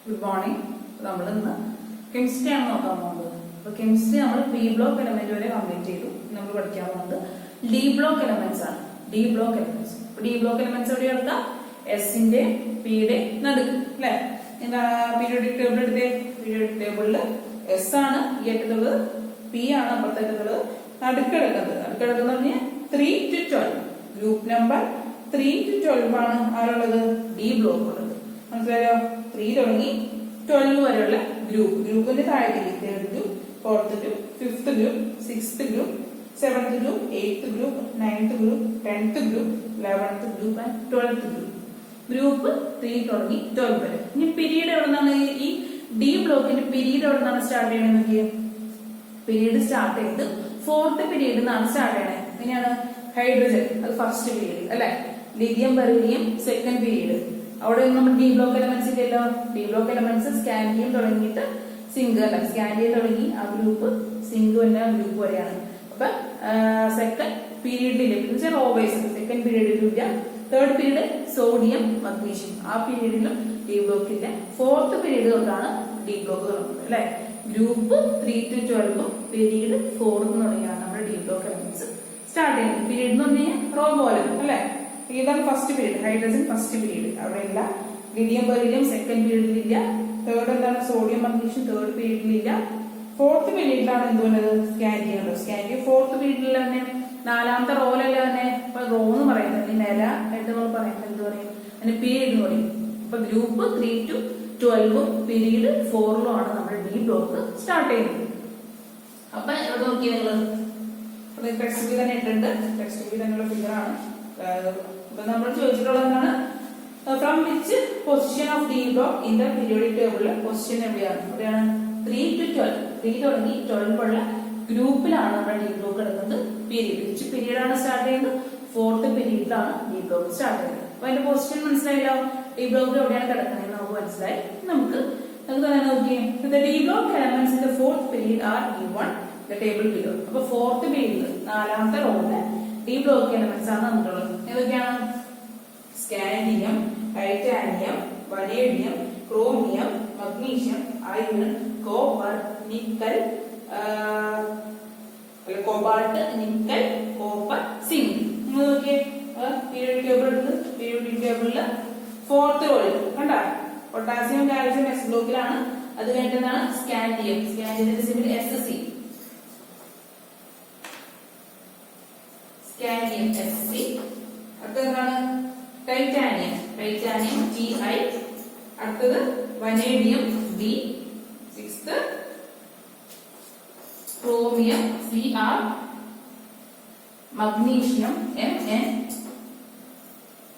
Good morning. നമ്മൾ ഇന്ന് chemistry ആണ് നോക്കാൻ പോകുന്നത്. അപ്പൊ കെമിസ്ട്രി നമ്മൾ പി ബ്ലോക്ക് എലമെന്റ് വരെ കംപ്ലീറ്റ് ചെയ്തു. നമ്മൾ പഠിക്കാൻ പോകുന്നത് ഡി ബ്ലോക്ക് എലമെന്റ്സ് ആണ്. ഡി ബ്ലോക്ക് എലമെന്റ്സ് എവിടെ എടുക്കാം? എസിന്റെ പിയുടെ നടുക്ക് അല്ലെ. എന്താ പീരിയോഡിക് ടേബിൾ എടുത്തേ? പീരിയോഡിക് ടേബിളില് എസ് ആണ് ഈ അറ്റത്തുള്ളത്, പി ആണ് അപ്പുറത്തേക്കുള്ളത്. നടുക്കെടുക്കുന്നത് പറഞ്ഞാൽ 3 to 12. ഗ്രൂപ്പ് നമ്പർ 3 to 12 ആണ് ആരുള്ളത്? ഡി ബ്ലോക്ക് ഉള്ളത്. മനസ്സിലായോ? 3 തുടങ്ങി 12 വരെയുള്ള ഗ്രൂപ്പിന്റെ താഴേക്ക് 3rd group, 4th group, 5th group, 6th group, 7th group, 8th group, 9th group, 10th group, 11th group and 12th group. Group 3 തുടങ്ങി 12 വരെ. ഇനി പീരീഡ് എവിടെ നിന്നാണ്? ഈ ഡി ബ്ലോക്കിന്റെ പീരീഡ് എവിടെ നിന്നാണ് സ്റ്റാർട്ട് ചെയ്യണമെന്ന് നോക്കിയേ. പീരീഡ് സ്റ്റാർട്ട് ചെയ്ത് 4th പീരീഡ് നിന്നാണ് സ്റ്റാർട്ട് ചെയ്യണേ. എങ്ങനെയാണ്? ഹൈഡ്രജൻ അത് ഫസ്റ്റ് പീരീഡ് അല്ലെ. Lithium beryllium second period. അവിടെ നമ്മൾ ഡി ബ്ലോക്ക് എലമെന്റ്സ് ഇല്ലല്ലോ. ഡി ബ്ലോക്ക് എലമെന്റ്സ് സ്കാൻഡിയം തുടങ്ങിയിട്ട് സിങ്ക് അല്ല, സ്കാൻഡിയം തുടങ്ങി ആ ഗ്രൂപ്പ് സിങ്ക് വന്ന ഗ്രൂപ്പ് വരെയാണ്. അപ്പൊ സെക്കൻഡ് പീരീഡിൽ റോബേസ് സെക്കൻഡ് പീരീഡിലില്ല. 3rd പീരീഡ് സോഡിയം മഗ്നീഷ്യം ആ പീരീഡിലും ഡി ബ്ലോക്കിന്റെ. 4th പീരീഡ് തൊട്ടാണ് ഡി ബ്ലോക്ക് തുടങ്ങുന്നത് അല്ലെ. ഗ്രൂപ്പ് 3 to 12 പീരീഡ് 4 തുടങ്ങിയാണ് നമ്മുടെ ഡി ബ്ലോക്ക് എലമെന്റ്സ് സ്റ്റാർട്ട് ചെയ്യുന്നത്. പീരീഡ് എന്ന് പറഞ്ഞു കഴിഞ്ഞാൽ റോബോലം അല്ലെ. ഇതാണ് first period. Hydrogen first period അവിടെ ഇല്ല. ലിഥിയം ബെറിലിയം സെക്കൻഡ് പീരീഡിലില്ല. 3rd എന്താണ്? Sodium magnesium 3rd പീരീഡിലില്ല. 4th പീരീഡിലാണ് എന്ത് പറയുന്നത്? സ്കാൻഡിയം ഉണ്ടോ? സ്കാൻഡിയം 4th പീരീഡിൽ തന്നെ 4ാമത്തെ റോലല്ലേ തന്നെ. ഇപ്പൊ റോ എന്ന് പറയുന്നത് നില എന്ന് നമ്മൾ പറയുന്നത് എന്ത് പറയും? അതിന് പീരീഡ് എന്ന് പറയും. അപ്പൊ ഗ്രൂപ്പ് 3 to 12 പീരീഡ് 4 ആണ് നമ്മുടെ ഡി ബ്ലോക്ക് സ്റ്റാർട്ട് ചെയ്യുന്നത്. അപ്പൊ ഇവിടെ നോക്കിയ നിങ്ങള് ടെക്സ്റ്റ് ബുക്കിൽ തന്നെ ഇട്ടുണ്ട്. ടെക്സ്റ്റ് ബുക്കിൽ തന്നെയുള്ള ഫിഗർ ആണ്. അപ്പൊ നമ്മൾ ചോദിച്ചിട്ടുള്ളത് എന്താണ്? From which position of D block in the periodic ടേബിളിലെ പൊസിഷൻ എവിടെയാണ്? 3 to 12. 3 തുടങ്ങി 12 ഉള്ള ഗ്രൂപ്പിലാണ് നമ്മുടെ ഡി ബ്ലോക്ക് എടുക്കുന്നത്. പീരീഡ് വിച്ച് പീരീഡ് ആണ് സ്റ്റാർട്ട് ചെയ്യുന്നത്? 4th പീരീഡിലാണ് ഡി ബ്ലോക്ക് സ്റ്റാർട്ട് ചെയ്യുന്നത്. അപ്പൊ അതിന്റെ പൊസിഷൻ മനസ്സിലായല്ലോ. ഡി ബ്ലോക്ക് എവിടെയാണ് കിടക്കുന്നത് നമുക്ക് മനസ്സിലായി. നമുക്ക് തന്നെ നോക്കിയേ. D block elements in the 4th period are given the table below. അപ്പൊ 4th പീരീഡിൽ 4ാമത്തെ റോയില് ഡി ബ്ലോക്ക് എലമെന്റ്സ് ആണ് നമുക്കുള്ളത്. ഏതൊക്കെയാണ്? Scandium, titanium, vanadium, chromium, magnesium, iron, copper, nickel, cobalt, nickel, copper, zinc. നിങ്ങൾ നോക്കിയേ പീരിയോഡിക് ടേബിളില് 4th റോയിൽ കണ്ട പൊട്ടാസ്യം കാൽസ്യം എസ് ബ്ലോക്കിലാണ്. അത് കഴിഞ്ഞിട്ടാണ് സ്കാൻഡിയം. സ്കാൻഡിയത്തിന്റെ സിമ്പിൾ SC. Scandium SC. അടുത്തതാണ് ടൈറ്റാനിയം. Titanium TI. അടുത്തത് vanadium B. 6th chromium CR. Magnesium MN.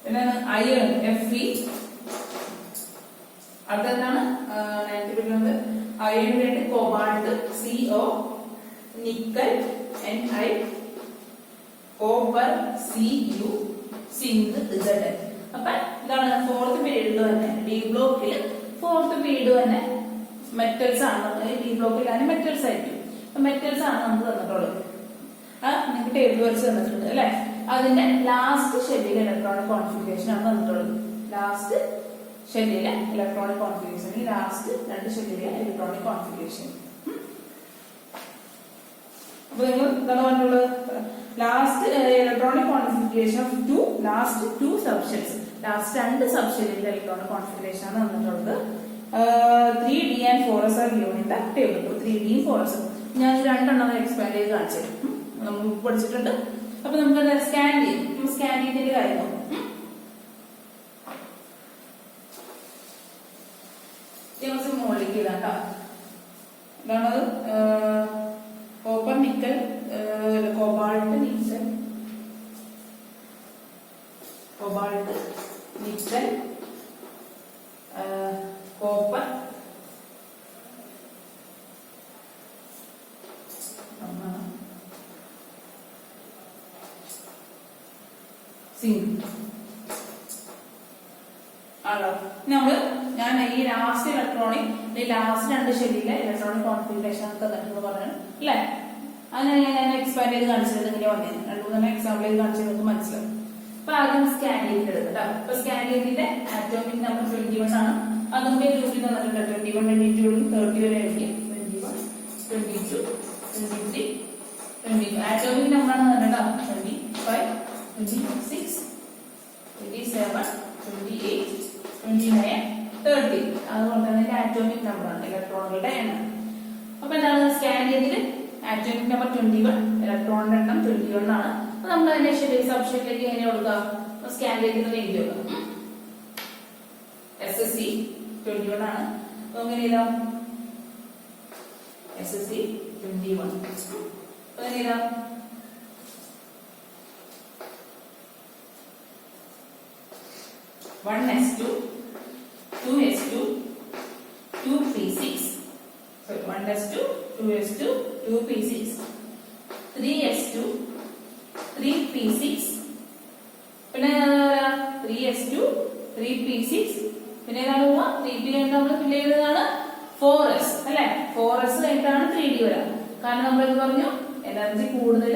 പിന്നെ അയൺ FE. അടുത്തതാണ് 9th പീരീഡിലുണ്ട് അയൺ വേണ്ടി cobalt CO. Nickel Ni. Copper Cu. Zinc ZN. അപ്പൊ ഇതാണ് 4th പീരീഡിൽ തന്നെ ഡി ബ്ലോക്കിൽ 4th പീരീഡ് തന്നെ മെറ്റൽസ് ആണ്. ഡി ബ്ലോക്കിലാണ് മെറ്റൽസ് ആയിരിക്കും. മെറ്റൽസ് ആണ് നമുക്ക് തന്നിട്ടുള്ളത്. നിങ്ങൾക്ക് ടേബിൾ വരച്ച് തന്നിട്ടുണ്ട് അല്ലെ. അതിന്റെ ലാസ്റ്റ് ഷെല്ലിലെ ഇലക്ട്രോണിക് കോൺഫിഗറേഷൻ ആണ് തന്നിട്ടുള്ളത്. ലാസ്റ്റ് ഷെല്ലിലെ ഇലക്ട്രോണിക് കോൺഫിഗറേഷൻ, ലാസ്റ്റ് 2 ഷെല്ലിലെ ഇലക്ട്രോണിക് കോൺഫിഗറേഷൻ. അപ്പൊ നിങ്ങൾ എന്താണ് പറഞ്ഞുള്ളത്? Last electronic configuration of last 2 subshells. Last 2 സബ്ഷെല്ലിന്റെ ഇലക്ട്രോണിക് കോൺഫിഗറേഷൻ ആണ് തന്നിട്ടുള്ളത്. 3D and 4S are given in the table. 3D യും 4S. ഞാൻ 2 എണ്ണം എക്സ്പാൻഡ് ചെയ്ത് കാണിച്ചു തരും. നമ്മൾ പഠിച്ചിട്ടുണ്ട്. അപ്പൊ നമുക്ക് സ്കാൻഡിയത്തിന്റെ കാര്യം നോക്കാം. മോളിലേക്ക് ഇതാട്ടോ. ഇതാണത് copper, nickel, cobalt, nickel, cobalt, nickel, copper, zinc ആണോ. ഞാൻ ഈ ലാസ്റ്റ് ലാസ്റ്റ് 2 ഷെല്ലിലെ ഇലക്ട്രോണിക് കോൺഫിഗറേഷൻ തന്നിട്ടെന്ന് പറഞ്ഞു അല്ലെ. അതിനെ ഞാൻ എക്സ്പാൻഡ് ചെയ്ത് കാണിച്ചത് ഇങ്ങനെ വന്നേനെ. 2-3 എക്സാമ്പിൾ ചെയ്ത് കാണിച്ചത് നമുക്ക് മനസ്സിലാവും. അപ്പൊ ആദ്യം സ്കാൻഡിയത്തിന്റെ എടുക്കട്ടോ. അപ്പൊ സ്കാൻഡിയത്തിന്റെ ആറ്റോമിക് നമ്പർ 21 ആണ്. അതും കൂടി ഗ്രൂപ്പിൽ തന്നിട്ടുണ്ട്. 21, 22 30 വരെ എഴുതി. 21, 22, 23, 22. ആറ്റോമിക് നമ്പറാണ് കേട്ടോ. 25, 26, 27, 28, 29, 30. അതുകൊണ്ട് തന്നെ ആറ്റോമിക് നമ്പറാണ്, ഇലക്ട്രോണുകളുടെ എണ്ണം. അപ്പൊ എന്താണ് സ്കാൻ ചെയ്തിട്ട് ആറ്റോമിക് നമ്പർ 21, ഇലക്ട്രോണിന്റെ എണ്ണം 21 ആണ്. അപ്പൊ നമ്മൾ അതിന്റെ സബ്ഷനിലേക്ക് എങ്ങനെ കൊടുക്കാം? സ്കാൻ ചെയ്തിട്ട് എഴുതി വെക്കാം. SSC 21 ആണ്. അപ്പൊ എങ്ങനെ എഴുതാം? SSC 21. അപ്പൊ എങ്ങനെ എഴുതാം? One S2, 2 S2, 2 P6. Sorry, 1 S2, 2 S2, 2 P6. 3 S2, 3 P6. പിന്നെ 3 S2, 3 P6. പിന്നെ ഏതാണ് 3P കഴിഞ്ഞിട്ട് നമ്മൾ ഫില്ല് ചെയ്തതാണ് 4S അല്ലെ? 4S കഴിഞ്ഞിട്ടാണ് 3D വരാം. കാരണം നമ്മൾ ഇത് പറഞ്ഞു എനർജി കൂടുതൽ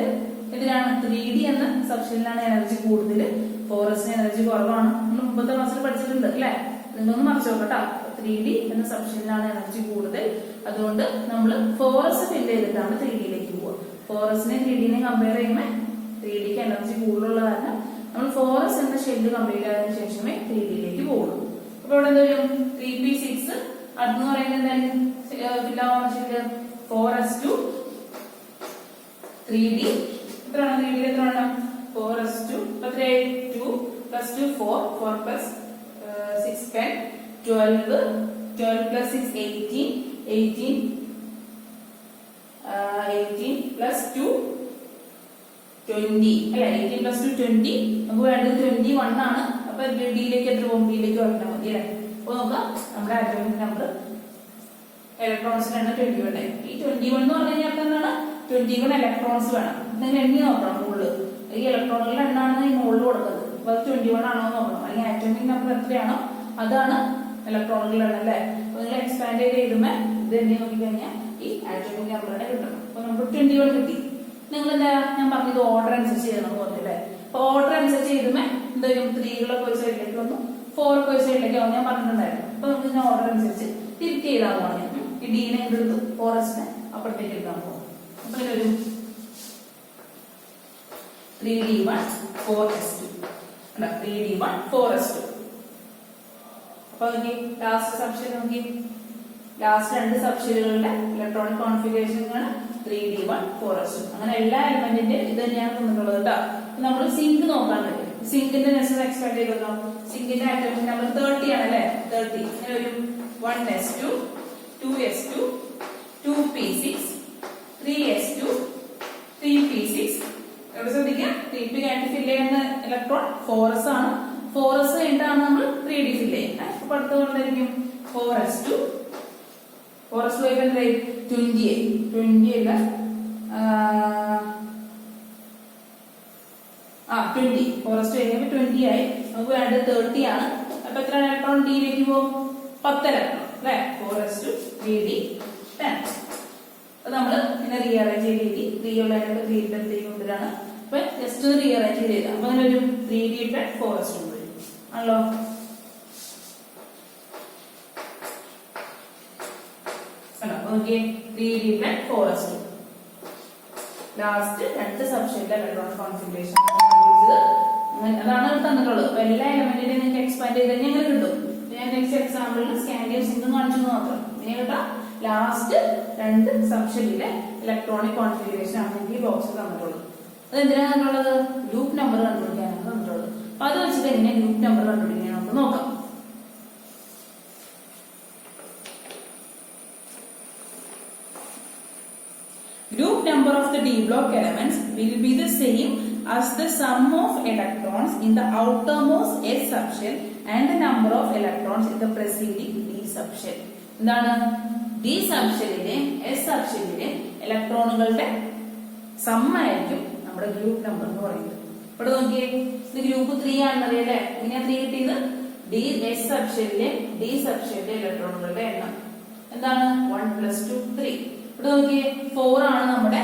ഇതിലാണ് 3D എന്ന സബ്ഷനിലാണ് എനർജി കൂടുതൽ, 4S എനർജി കുറവാണ്. നമ്മൾ മുമ്പത്തെ ക്ലാസ്സിൽ പഠിച്ചിട്ടുണ്ട് അല്ലെ? നിങ്ങളൊന്ന് മറിച്ച് നോക്കട്ടോ. 3D എന്ന സബ്ഷനിലാണ് എനർജി കൂടുതൽ, അതുകൊണ്ട് നമ്മൾ 4S ഫില്ല് ചെയ്തിട്ടാണ് 3Dയിലേക്ക് പോവുക. 4Sനെ 3Dനെ കമ്പയർ ചെയ്യുമ്പോൾ 3Dക്ക് എനർജി കൂടുതലുള്ള കാരണം നമ്മൾ 4S എന്ന ഷെല്ല് കംപ്ലീറ്റ് ആയതിനു ശേഷമേ 3Dയിലേക്ക് പോകുള്ളൂ. അപ്പൊ ഇവിടെ എന്താ വരും? 3P6 അടുത്തെന്ന് പറയുന്നത് എന്തായാലും ഫില്ലാവാൻ ഷെല്ല് 4S2 3D. എത്രയാണ് 3D? എത്ര വേണം? 4S2 എത്രയായി? 2 plus 2 4, 4 plus 6 10, 12, 12 plus 6 18, 18 plus 2 20 അല്ലെ? 18 plus 2 20. നമുക്ക് വേണ്ടത് 21 ആണ്. അപ്പൊ ഡിയിലേക്ക് എത്ര പോകും? ഡിയിലേക്ക് വരട്ടാൽ മതി അല്ലെ? അപ്പൊ നോക്കാം നമ്മുടെ ആറ്റോമിക് നമ്പർ ഇലക്ട്രോൺസിന്റെ എണ്ണം 21 ആയി. ഈ 21 എന്ന് പറഞ്ഞു കഴിഞ്ഞാൽ എന്താണ്? 21 ഇലക്ട്രോൺസ് വേണം. നിങ്ങൾ എണ്ണി നോക്കണം മുകളിൽ. ഈ ഇലക്ട്രോണുകളുടെ എണ്ണമാണ് ഈ മുകളിൽ കൊടുക്കുന്നത്. അപ്പൊ അത് 21 ആണോ എന്ന് നോക്കണം. അല്ലെങ്കിൽ ആറ്റോമിക് നമ്പർ എത്രയാണോ അതാണ് ഇലക്ട്രോണുകളുടെ എണ്ണം അല്ലെ? അപ്പൊ നിങ്ങൾ എക്സ്പാൻഡ് ചെയ്ത് എഴുതുമ്പോൾ ഇത് എണ്ണി നോക്കിക്കഴിഞ്ഞാൽ ഈ ആറ്റോമിക് നമ്പറുടെ കിട്ടണം. അപ്പൊ നമുക്ക് 21 കിട്ടി. നിങ്ങൾ എന്താ ഞാൻ പറഞ്ഞത് ഓർഡർ അനുസരിച്ച് ചെയ്യണം പറഞ്ഞല്ലേ? അപ്പൊ ഓർഡർ അനുസരിച്ച് ചെയ്തുമ്പോൾ എന്തായാലും 3കളൊക്കെ ഒരു സൈഡിലേക്ക് വന്നു, 4 ഒരു സൈഡിലേക്ക് ആവും ഞാൻ പറഞ്ഞിട്ടുണ്ടായിരുന്നു. അപ്പൊ നമുക്ക് ഇതിന്റെ ഓർഡർ അനുസരിച്ച് തിരിച്ച് ചെയ്താൽ പറഞ്ഞു. ഈ ഡീനെ എടുത്തു 4Sനെ അപ്പുറത്തേക്ക് എടുക്കാൻ പോകും. അപ്പൊ ഇതിനൊരു 3D1 4S2 3D1 4S2. അപ്പൊ നോക്കി ലാസ്റ്റ് സബ്ഷെൽ നോക്കി, ലാസ്റ്റ് രണ്ട് സബ്ഷെല്ലുകളുടെ ഇലക്ട്രോണിക് കോൺഫിഗറേഷനാണ് 3D1 4S2. അങ്ങനെ എല്ലാ എലമെന്റിന്റെ ഇത് തന്നെയാണ് തന്നിട്ടുള്ളത് കേട്ടോ. നമ്മൾ സിങ്ക് നോക്കാൻ പറ്റും. സിങ്കിന്റെ നെക്സ്റ്റ് എക്സ്പാൻഡ് ചെയ്ത് നോക്കാം. സിങ്കിന്റെ ആറ്റോമിക് നമ്പർ 30 ആണ് അല്ലെ? 30. ഇങ്ങനെ ഒരു 1S2, 2S2, 2P6, 3S2, 3P6. എവിടെ ശ്രദ്ധിക്കാം? 3P കഴിഞ്ഞിട്ട് ഫില്ല് ചെയ്യുന്ന ഇലക്ട്രോൺ 4S ആണ്. 4S കഴിഞ്ഞിട്ടാണ് നമ്മൾ 3D ഫില്ല് ചെയ്യുന്നത്. അപ്പൊ അടുത്ത കൊണ്ടായിരിക്കും 4S2. 4S2 എന്തായി? 20 അല്ല 20. 4S2 കഴിഞ്ഞപ്പോൾ 20 ആയി. നമുക്ക് വേണ്ടത് 30 ആണ്. അപ്പൊ എത്ര ഇലക്ട്രോൺ ഡിയിലേക്ക് പോകും? 10 ഇലക്ട്രോൺ അല്ലെ? 4S2 3D 10. അപ്പൊ നമ്മള് പിന്നെ റീഅറേഞ്ച് ചെയ്ത് 3 ഉള്ളതിനൊക്കെ 3 കൊണ്ടിട്ടാണ്. അപ്പൊ ജസ്റ്റ് റീഅറേഞ്ച് ചെയ്ത് അപ്പൊ അങ്ങനെ ഒരു 3D 4S2 വരും ആണല്ലോ. Okay 3D 4S2. ലാസ്റ്റ് രണ്ട് സബ്ഷെല്ലിലെ ഇലക്ട്രോൺ കോൺഫിഗറേഷൻ അതാണ് തന്നിട്ടുള്ളത്. എല്ലാ എലമെന്റിനെയും നിങ്ങൾക്ക് എക്സ്പാൻഡ് ചെയ്ത് കഴിഞ്ഞാൽ എങ്ങനെ കിട്ടും? ഞാൻ നെക്സ്റ്റ് എക്സാമ്പിളിൽ സ്കാൻഡിയം സിങ്കും കാണിച്ചു മാത്രം. ഇനി കേട്ടാ ലാസ്റ്റ് രണ്ട് സബ്ഷെല്ലിലെ ഇലക്ട്രോണിക് കോൺഫിഗറേഷൻ ആണ് ഈ ബോക്സിൽ തന്നിട്ടുള്ളത്. അത് എന്തിനാണ് തന്നിട്ടുള്ളത്? ഗ്രൂപ്പ് നമ്പർ കണ്ടുപിടിക്കാനാണ് തന്നിട്ടുള്ളത്. അപ്പൊ അത് വെച്ചിട്ട് എങ്ങനെ ഗ്രൂപ്പ് നമ്പർ കണ്ടുപിടിക്കാൻ നമുക്ക് നോക്കാം. Group number of the d block elements will be the same as the sum of electrons in the outermost s subshell and the number of electrons in the preceding d subshell. എന്താണ്? d subshellile s subshellile ഇലക്ട്രോണുകളുടെ some ആയിരിക്കും നമ്മുടെ group number എന്ന് പറയുന്നത്. ഇവിടെ നോക്കിയേ, ഇത് group 3 ആണെന്നറിയാം അല്ലെ? ഇങ്ങനെ 3 കിട്ടിയത് d s subshellile d subshellile ഇലക്ട്രോണുകളുടെ എണ്ണം എന്താണ്? 1 + 2 3. ഇവിടെ നോക്കിയേ 4 ആണ് നമ്മുടെ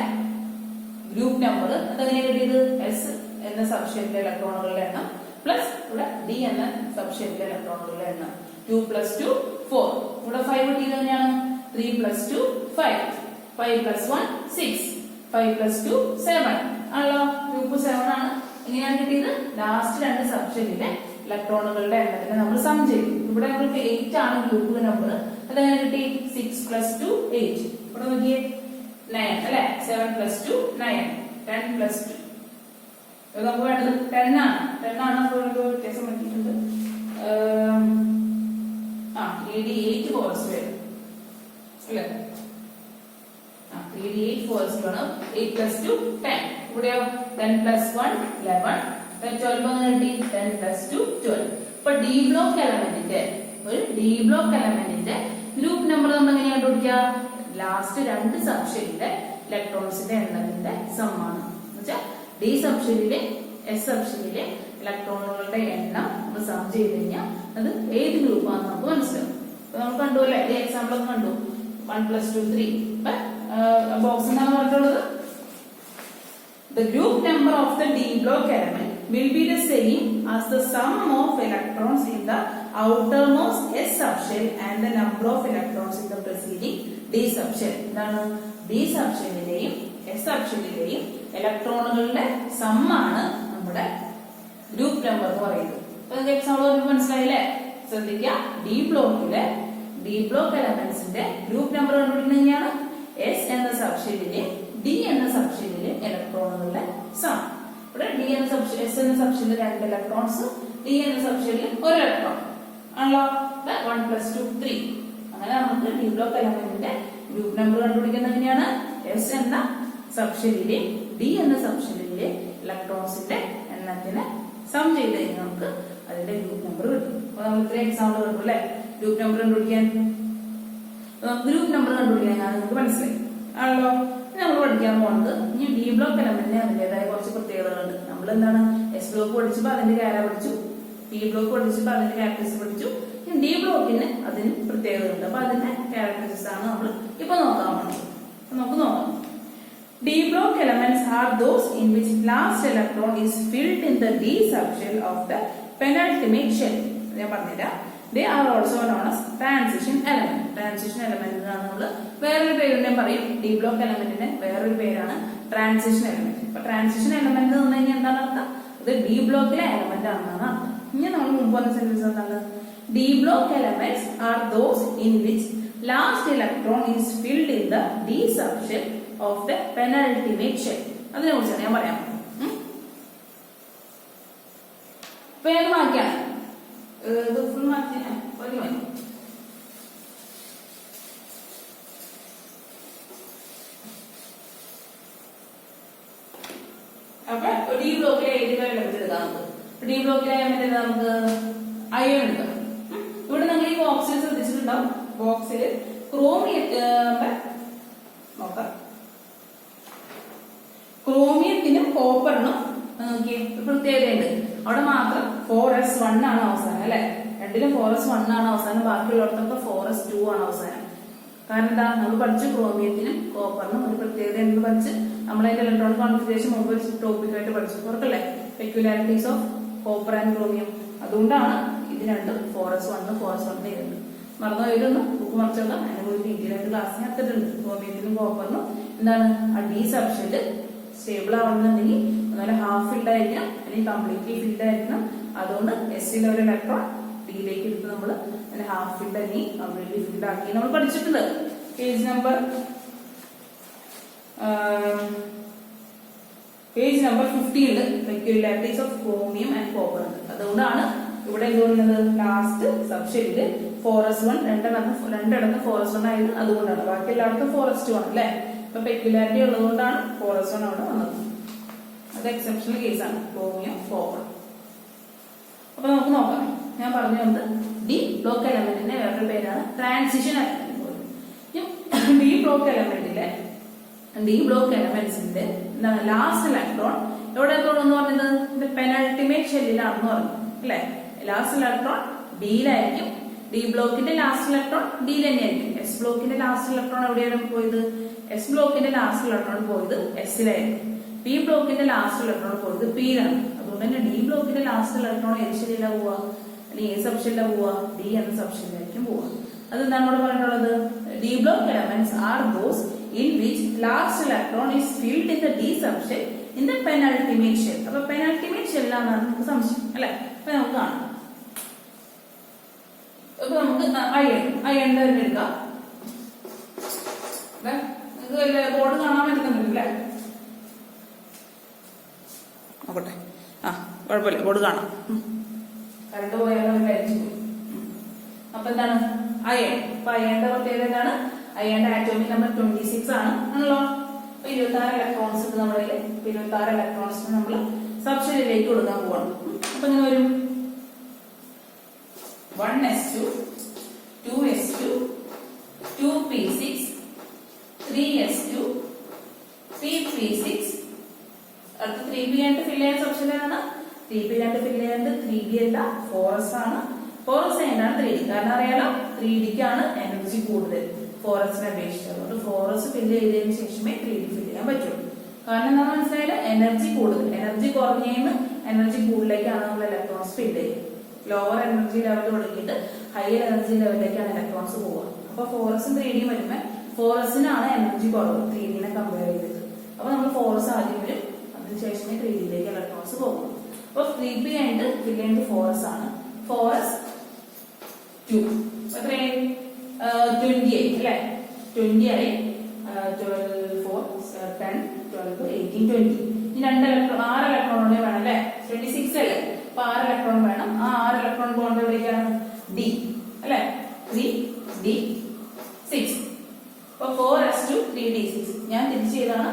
ഗ്രൂപ്പ് നമ്പർ. അതെങ്ങനെ കിട്ടിയത്? എസ് എന്ന സബ്ഷെല്ലിലെ ഇലക്ട്രോണുകളുടെ എണ്ണം പ്ലസ് ഇവിടെ ഡി എന്ന സബ്ഷെല്ലിലെ ഇലക്ട്രോണുകളുടെ എണ്ണം 2 + 2 4. ഇവിടെ 5 കിട്ടിയത് തന്നെയാണ്. 3 plus 2 5. 5 plus 1 6. 5 plus 2 7 ആണല്ലോ. ഗ്രൂപ്പ് 7 ആണ്. എങ്ങനെയാണ് കിട്ടിയത്? ലാസ്റ്റ് രണ്ട് സബ്ഷെല്ലിലെ ഇലക്ട്രോണുകളുടെ എണ്ണത്തിന് നമ്മൾ സം ചെയ്തു. ഇവിടെ നമുക്ക് 8 ആണ് ഗ്രൂപ്പ് നമ്പർ. അതെങ്ങനെ കിട്ടി? 6 plus 2 8. ഇവിടെ നോക്കിയേ 9 അല്ലെ. 7 plus 2 9. 10 plus 2 നമുക്ക് വേണ്ടത് 10 ആണ്. 10 ആണ്. അപ്പോൾ വ്യത്യാസം പറ്റിയിട്ടുണ്ട്. AD8 ഹോൾ സ്ക്വയർ അല്ലേ. 3D8 ഹോൾ സ്ക്വയർ ആണ്. 8 plus 2 10. ഇവിടെയോ 10 plus 1 11. 12 കിട്ടി. 10 plus 2 12. ഇപ്പൊ ഡി ബ്ലോക്ക് എലമെന്റിന്റെ ഗ്രൂപ്പ് നമ്പർ നമ്മൾ എങ്ങനെ കണ്ടുപിടിക്കുക? ലാസ്റ്റ് രണ്ട് സബ്ഷെല്ലിലെ ഇലക്ട്രോൺസിന്റെ എണ്ണത്തിന്റെ സമ്മാണ്. എന്നുവെച്ചാൽ ഡി സബ്ഷെല്ലിലെ എസ് സബ്ഷെല്ലിലെ ഇലക്ട്രോണുകളുടെ എണ്ണം നമ്മൾ സം ചെയ്ത് കഴിഞ്ഞാൽ അത് ഏത് ഗ്രൂപ്പാണെന്ന് നമുക്ക് മനസ്സിലാവും. നമ്മൾ കണ്ടു അല്ലെ, ഈ എക്സാമ്പിൾ ഒക്കെ കണ്ടു. 1 plus 2 3. ബോക്സ് എന്താണ് പറഞ്ഞിട്ടുള്ളത്? The group number of the d block element will be the same as the sum of electrons in the outermost s subshell and the number of electrons in the preceding d subshell. എന്താണ്? d subshellയിലെയും s subshellയിലെയും ഇലക്ട്രോണുകളുടെ സമ്മാണ് നമ്മുടെ group number എന്ന് പറയുന്നത്. നിങ്ങൾക്ക് example മനസ്സിലായില്ലേ? ശ്രദ്ധിക്കുക. D block എലമെന്റ്സിന്റെ group number കണ്ടുപിടിക്കുന്നതാണ് എസ് എന്ന സബ്ഷെല്ലിലെ ഡി എന്ന സബ്ഷെല്ലിലെ ഇലക്ട്രോണുകളുടെ സം. ഇവിടെ എസ് എന്ന സബ്ഷെല്ലിൽ 2 ഇലക്ട്രോൺസ്, ഡി എന്ന സബ്ഷെല്ലിൽ 1 ഇലക്ട്രോൺ ആണല്ലോ. 1 plus 2 3. അങ്ങനെ നമുക്ക് ഡി ബ്ലോക്ക് എലമെന്റിന്റെ ഗ്രൂപ്പ് നമ്പർ കണ്ടുപിടിക്കുന്നത് എങ്ങനെയാണ്? എസ് എന്ന സബ്ഷെല്ലിലെ ഡി എന്ന സബ്ഷെല്ലിലെ ഇലക്ട്രോൺസിന്റെ എണ്ണത്തിന് സം ചെയ്ത് കഴിഞ്ഞാൽ നമുക്ക് അതിന്റെ ഗ്രൂപ്പ് നമ്പർ കിട്ടും. അപ്പൊ നമ്മൾ ഇത്രയും എക്സാമ്പിൾ കണ്ടു അല്ലെ ഗ്രൂപ്പ് നമ്പർ കണ്ടുപിടിക്കാൻ. നിങ്ങൾക്ക് മനസ്സിലായി ആണല്ലോ. നമ്മൾ പഠിക്കാൻ പോകുന്നത് ഇനി ഡി ബ്ലോക്ക് എലമെന്റിന് അതിന്റേതായ കുറച്ച് പ്രത്യേകതകളുണ്ട്. നമ്മൾ എന്താണ് എസ് ബ്ലോക്ക് പഠിച്ചപ്പോൾ അതിന്റെ കാര പഠിച്ചു, പി ബ്ലോക്ക് പഠിച്ചപ്പോൾ അതിന്റെ ക്യാരക്ടറിസ്റ്റിക്സ് പഠിച്ചു. ഇനി ഡി ബ്ലോക്കിന് അതിന് പ്രത്യേകതകളുണ്ട്. അപ്പൊ അതിന്റെ ക്യാരക്ടറിസ്റ്റിക്സ് ആണ് നമ്മൾ ഇപ്പൊ നോക്കാൻ പോകുന്നത്. നമുക്ക് നോക്കാം. D block elements are those in which last electron is filled in the d subshell of the penultimate shell. ഞാൻ പറഞ്ഞുതരാം. They are also known as transition element. Transition element എന്നാണ് നമ്മൾ വേറൊരു പേരിനെ പറയും. ഡി ബ്ലോക്ക് എലമെന്റിന് വേറൊരു പേരാണ് ട്രാൻസിഷൻ എലമെന്റ്. അപ്പൊ ട്രാൻസിഷൻ എലമെന്റ് എന്ന് പറഞ്ഞു കഴിഞ്ഞാൽ എന്താണ് അർത്ഥം? ഇത് ഡി ബ്ലോക്കിലെ എലമെന്റ് ആണെന്നാണ് അർത്ഥം. ഇനി നമ്മൾ മുമ്പ് പറഞ്ഞ സെന്റൻസ് എന്താണ്? D block elements are those in which last electron is filled in the D subshell of the penultimate shell. അതിനെ കുറിച്ചാണ് ഞാൻ പറയാൻ പോകുന്നത്. ഇപ്പൊ ഏത് മാറ്റിയാണ് ഇത് ഫുൾ മാറ്റി ഒരു മതി. അപ്പൊ ഡി ബ്ലോക്കിലെ ഏത് എലമെന്റ് എടുക്കാം നമുക്ക്? ഡി ബ്ലോക്കിലെ എലമെന്റ് നമുക്ക് അയൺ എടുക്കാം. ഇവിടെ നിങ്ങൾ ഈ ബോക്സിൽ ശ്രദ്ധിച്ചിട്ടുണ്ടാവും. ബോക്സിൽ നോക്കാം. ക്രോമിയത്തിനും കോപ്പറിനും പ്രത്യേകതയുണ്ട്. അവിടെ മാത്രം 4s1 ആണ് അവസാനം അല്ലെ. രണ്ടിലും 4s1 ആണ് അവസാനം. ബാക്കിയുള്ളിടത്തൊക്കെ 4s2 ആണ് അവസാനം. കാരണം എന്താ? നമ്മൾ പഠിച്ചു ക്രോമിയത്തിനും കോപ്പറിനും ഒരു പ്രത്യേകത എന്ന് പഠിച്ച് നമ്മളതിന്റെ ഇലക്ട്രോണിക് കോൺഫിഗറേഷൻ മുമ്പ് ടോപ്പിക്കായിട്ട് പഠിച്ചു. ഓർക്കല്ലേ? Peculiarities of copper and chromium. അതുകൊണ്ടാണ് ഇത് രണ്ടും 4s1 4s1 ചെയ്തത്. മറന്നു വരുന്നു ബുക്ക് മറിച്ചൊക്കെ അതിനെ കൂടി ഡീറ്റെയിൽ ആയിട്ട് ക്ലാസ്സിന് എത്തിയിട്ടുണ്ട്. ക്രോമിയത്തിനും കോപ്പറിനും എന്താണ് ആ ഡി സബ്ഷെല്ല് സ്റ്റേബിൾ ആവണമെന്നുണ്ടെങ്കിൽ അതുപോലെ ഹാഫ് ഫിൽഡ് ആയിരിക്കണം അല്ലെങ്കിൽ കംപ്ലീറ്റ്ലി ഫിൽഡ് ആയിരിക്കണം. അതുകൊണ്ട് എസിലെ ഒരു ഇലക്ട്രോൺ ഡിയിലേക്ക് എടുത്ത് നമ്മൾ അതിനെ ഹാഫ് ഫിൽഡ് അല്ലെങ്കിൽ കംപ്ലീറ്റ്ലി ഫിൽഡ് ആക്കി നമ്മൾ പഠിച്ചിട്ടുണ്ട്. Page number 15 peculiarities of chromium and copper ഉണ്ട്. അതുകൊണ്ടാണ് ഇവിടെ എന്തുകൊണ്ടുള്ളത് ലാസ്റ്റ് സബ്ഷെല്ലില് 4s1 രണ്ടിടത്ത് 4s1 ആയത്. അതുകൊണ്ടാണ്. ബാക്കി എല്ലായിടത്തും 4s2 ആണ് അല്ലെ. ഇപ്പൊ പെക്യുലാരിറ്റി ഉള്ളതുകൊണ്ടാണ് 4s1 അവിടെ വന്നത്. അത് എക്സെപ്ഷണൽ കേസാണ് ക്രോമിയം കോപ്പർ. അപ്പൊ നമുക്ക് നോക്കാം. ഞാൻ പറഞ്ഞു വന്നത് ഡി ബ്ലോക്ക് എലമെന്റിന്റെ വേറൊരു പേരാണ് ട്രാൻസിഷൻ എലമെന്റ്. ഡി ബ്ലോക്ക് എലമെന്റ്സിന്റെ എന്താണ് ലാസ്റ്റ് ഇലക്ട്രോൺ എവിടെ എത്തുള്ളൂ പറഞ്ഞത്? പെനൾട്ടിമേറ്റ് ഷെല്ലിലാണെന്ന് പറഞ്ഞു അല്ലെ. ലാസ്റ്റ് ഇലക്ട്രോൺ ഡിയിലായിരിക്കും. ഡി ബ്ലോക്കിന്റെ ലാസ്റ്റ് ഇലക്ട്രോൺ ഡിയിൽ തന്നെയായിരിക്കും. എസ് ബ്ലോക്കിന്റെ ലാസ്റ്റ് ഇലക്ട്രോൺ എവിടെയാണ് പോയത്? എസ് ബ്ലോക്കിന്റെ ലാസ്റ്റ് ഇലക്ട്രോൺ പോയത് എസിലായിരിക്കും. പി ബ്ലോക്കിന്റെ ലാസ്റ്റ് ഇലക്ട്രോൺ പോയത് പിയിലാണ്. അതുകൊണ്ട് തന്നെ ഡി ബ്ലോക്കിന്റെ ലാസ്റ്റ് ഇലക്ട്രോൺ ഏത് ഷെല്ലിലാണ് പോവുക അല്ലെങ്കിൽ ഏത് സബ്ഷെല്ലിലാണ് പോവുക? ഡി എന്ന സബ്ഷെല്ലിലായിരിക്കും പോവുക. അതെന്താണ് ഇവിടെ പറഞ്ഞിട്ടുള്ളത്? D block elements are those in which last electron is filled in the D subshell in the penultimate shell. അപ്പൊ പെനൾട്ടിമേറ്റ് ഷെല്ലാണ് നമുക്ക് സംശയം അല്ലെ. അപ്പൊ നമുക്ക് കാണാം. അപ്പൊ നമുക്ക് അയൺ തന്നെ എടുക്കാം. നിങ്ങൾക്ക് ബോർഡ് കാണാൻ പറ്റുന്നുണ്ടല്ലേ? നോക്കട്ടെ. കുഴപ്പമില്ല, ബോർഡ് കാണാം. കറണ്ട് പോയാലും കരിച്ചു. അപ്പൊ എന്താണ് അയൺ? അപ്പൊ അയണിന്റെ പ്രത്യേകത എന്താണ്? അയണിന്റെ ആറ്റോമിക് നമ്പർ 26 ആണ് ആണല്ലോ. അപ്പൊ 26 ഇലക്ട്രോൺസ് ഉണ്ട് നമ്മുടെ കയ്യിൽ. 26 ഇലക്ട്രോൺസ് നമ്മൾ സബ്ഷെല്ലിലേക്ക് കൊടുക്കാൻ പോവാണ്. അപ്പൊ ഇങ്ങനെ വരും 1s2 2s2 2p6 3s2 3p6. അടുത്ത 3p ആയിട്ട് ഫില്ല് ചെയ്യാൻ സബ്ഷെൽ ഏതാണ്? 3p ആയിട്ട് ഫില്ല് ചെയ്യാൻ 3d അല്ല 4s ആണ്. 4s എന്താണ്? 3d. കാരണം അറിയാലോ 3dക്കാണ് എനർജി കൂടുതൽ 4sനെ അപേക്ഷിച്ച്. അതുകൊണ്ട് 4s ഫില്ല് ചെയ്തതിനു ശേഷമേ 3d ഫില്ല് ചെയ്യാൻ പറ്റുള്ളൂ. കാരണം എന്താ മനസ്സിലായാലും എനർജി കൂടുതൽ, എനർജി കുറഞ്ഞതിന് എനർജി കൂടുതലേക്കാണ് നമ്മൾ ഇലക്ട്രോൺസ് ഫില്ല് ചെയ്യുന്നത്. ലോവർ എനർജി ലെവൽ തുടങ്ങിയിട്ട് ഹയർ എനർജി ലെവലിലേക്കാണ് ഇലക്ട്രോൺസ് പോവുക. അപ്പൊ 4സും 3d വരുമ്പോൾ 4സിനാണ് എനർജി കുറവ് 3dനെ കമ്പയർ ചെയ്തിട്ട്. അപ്പൊ നമ്മൾ 4s ആദ്യം വരും, അതിനുശേഷമേ 3dയിലേക്ക് ഇലക്ട്രോൺസ് പോകും. അപ്പൊ 3p ആയിട്ട് ഫില്ല് ചെയ്യുന്നത് 4s ആണ്. 4s 2 എത്രയായി? 28 അല്ലെ? 20 ആയി. 12 4 10 12 18 20. ഈ 6 ഇലക്ട്രോൺ വേണം അല്ലെ? 26 അല്ലേ? അപ്പൊ 6 ഇലക്ട്രോൺ വേണം. ആ 6 ഇലക്ട്രോൺ പോകേണ്ട എവിടേക്കാണ്? ഡി അല്ലെ? 3d6. അപ്പൊ 4s2 3d6 ഞാൻ തിരിച്ച് ചെയ്താണ്,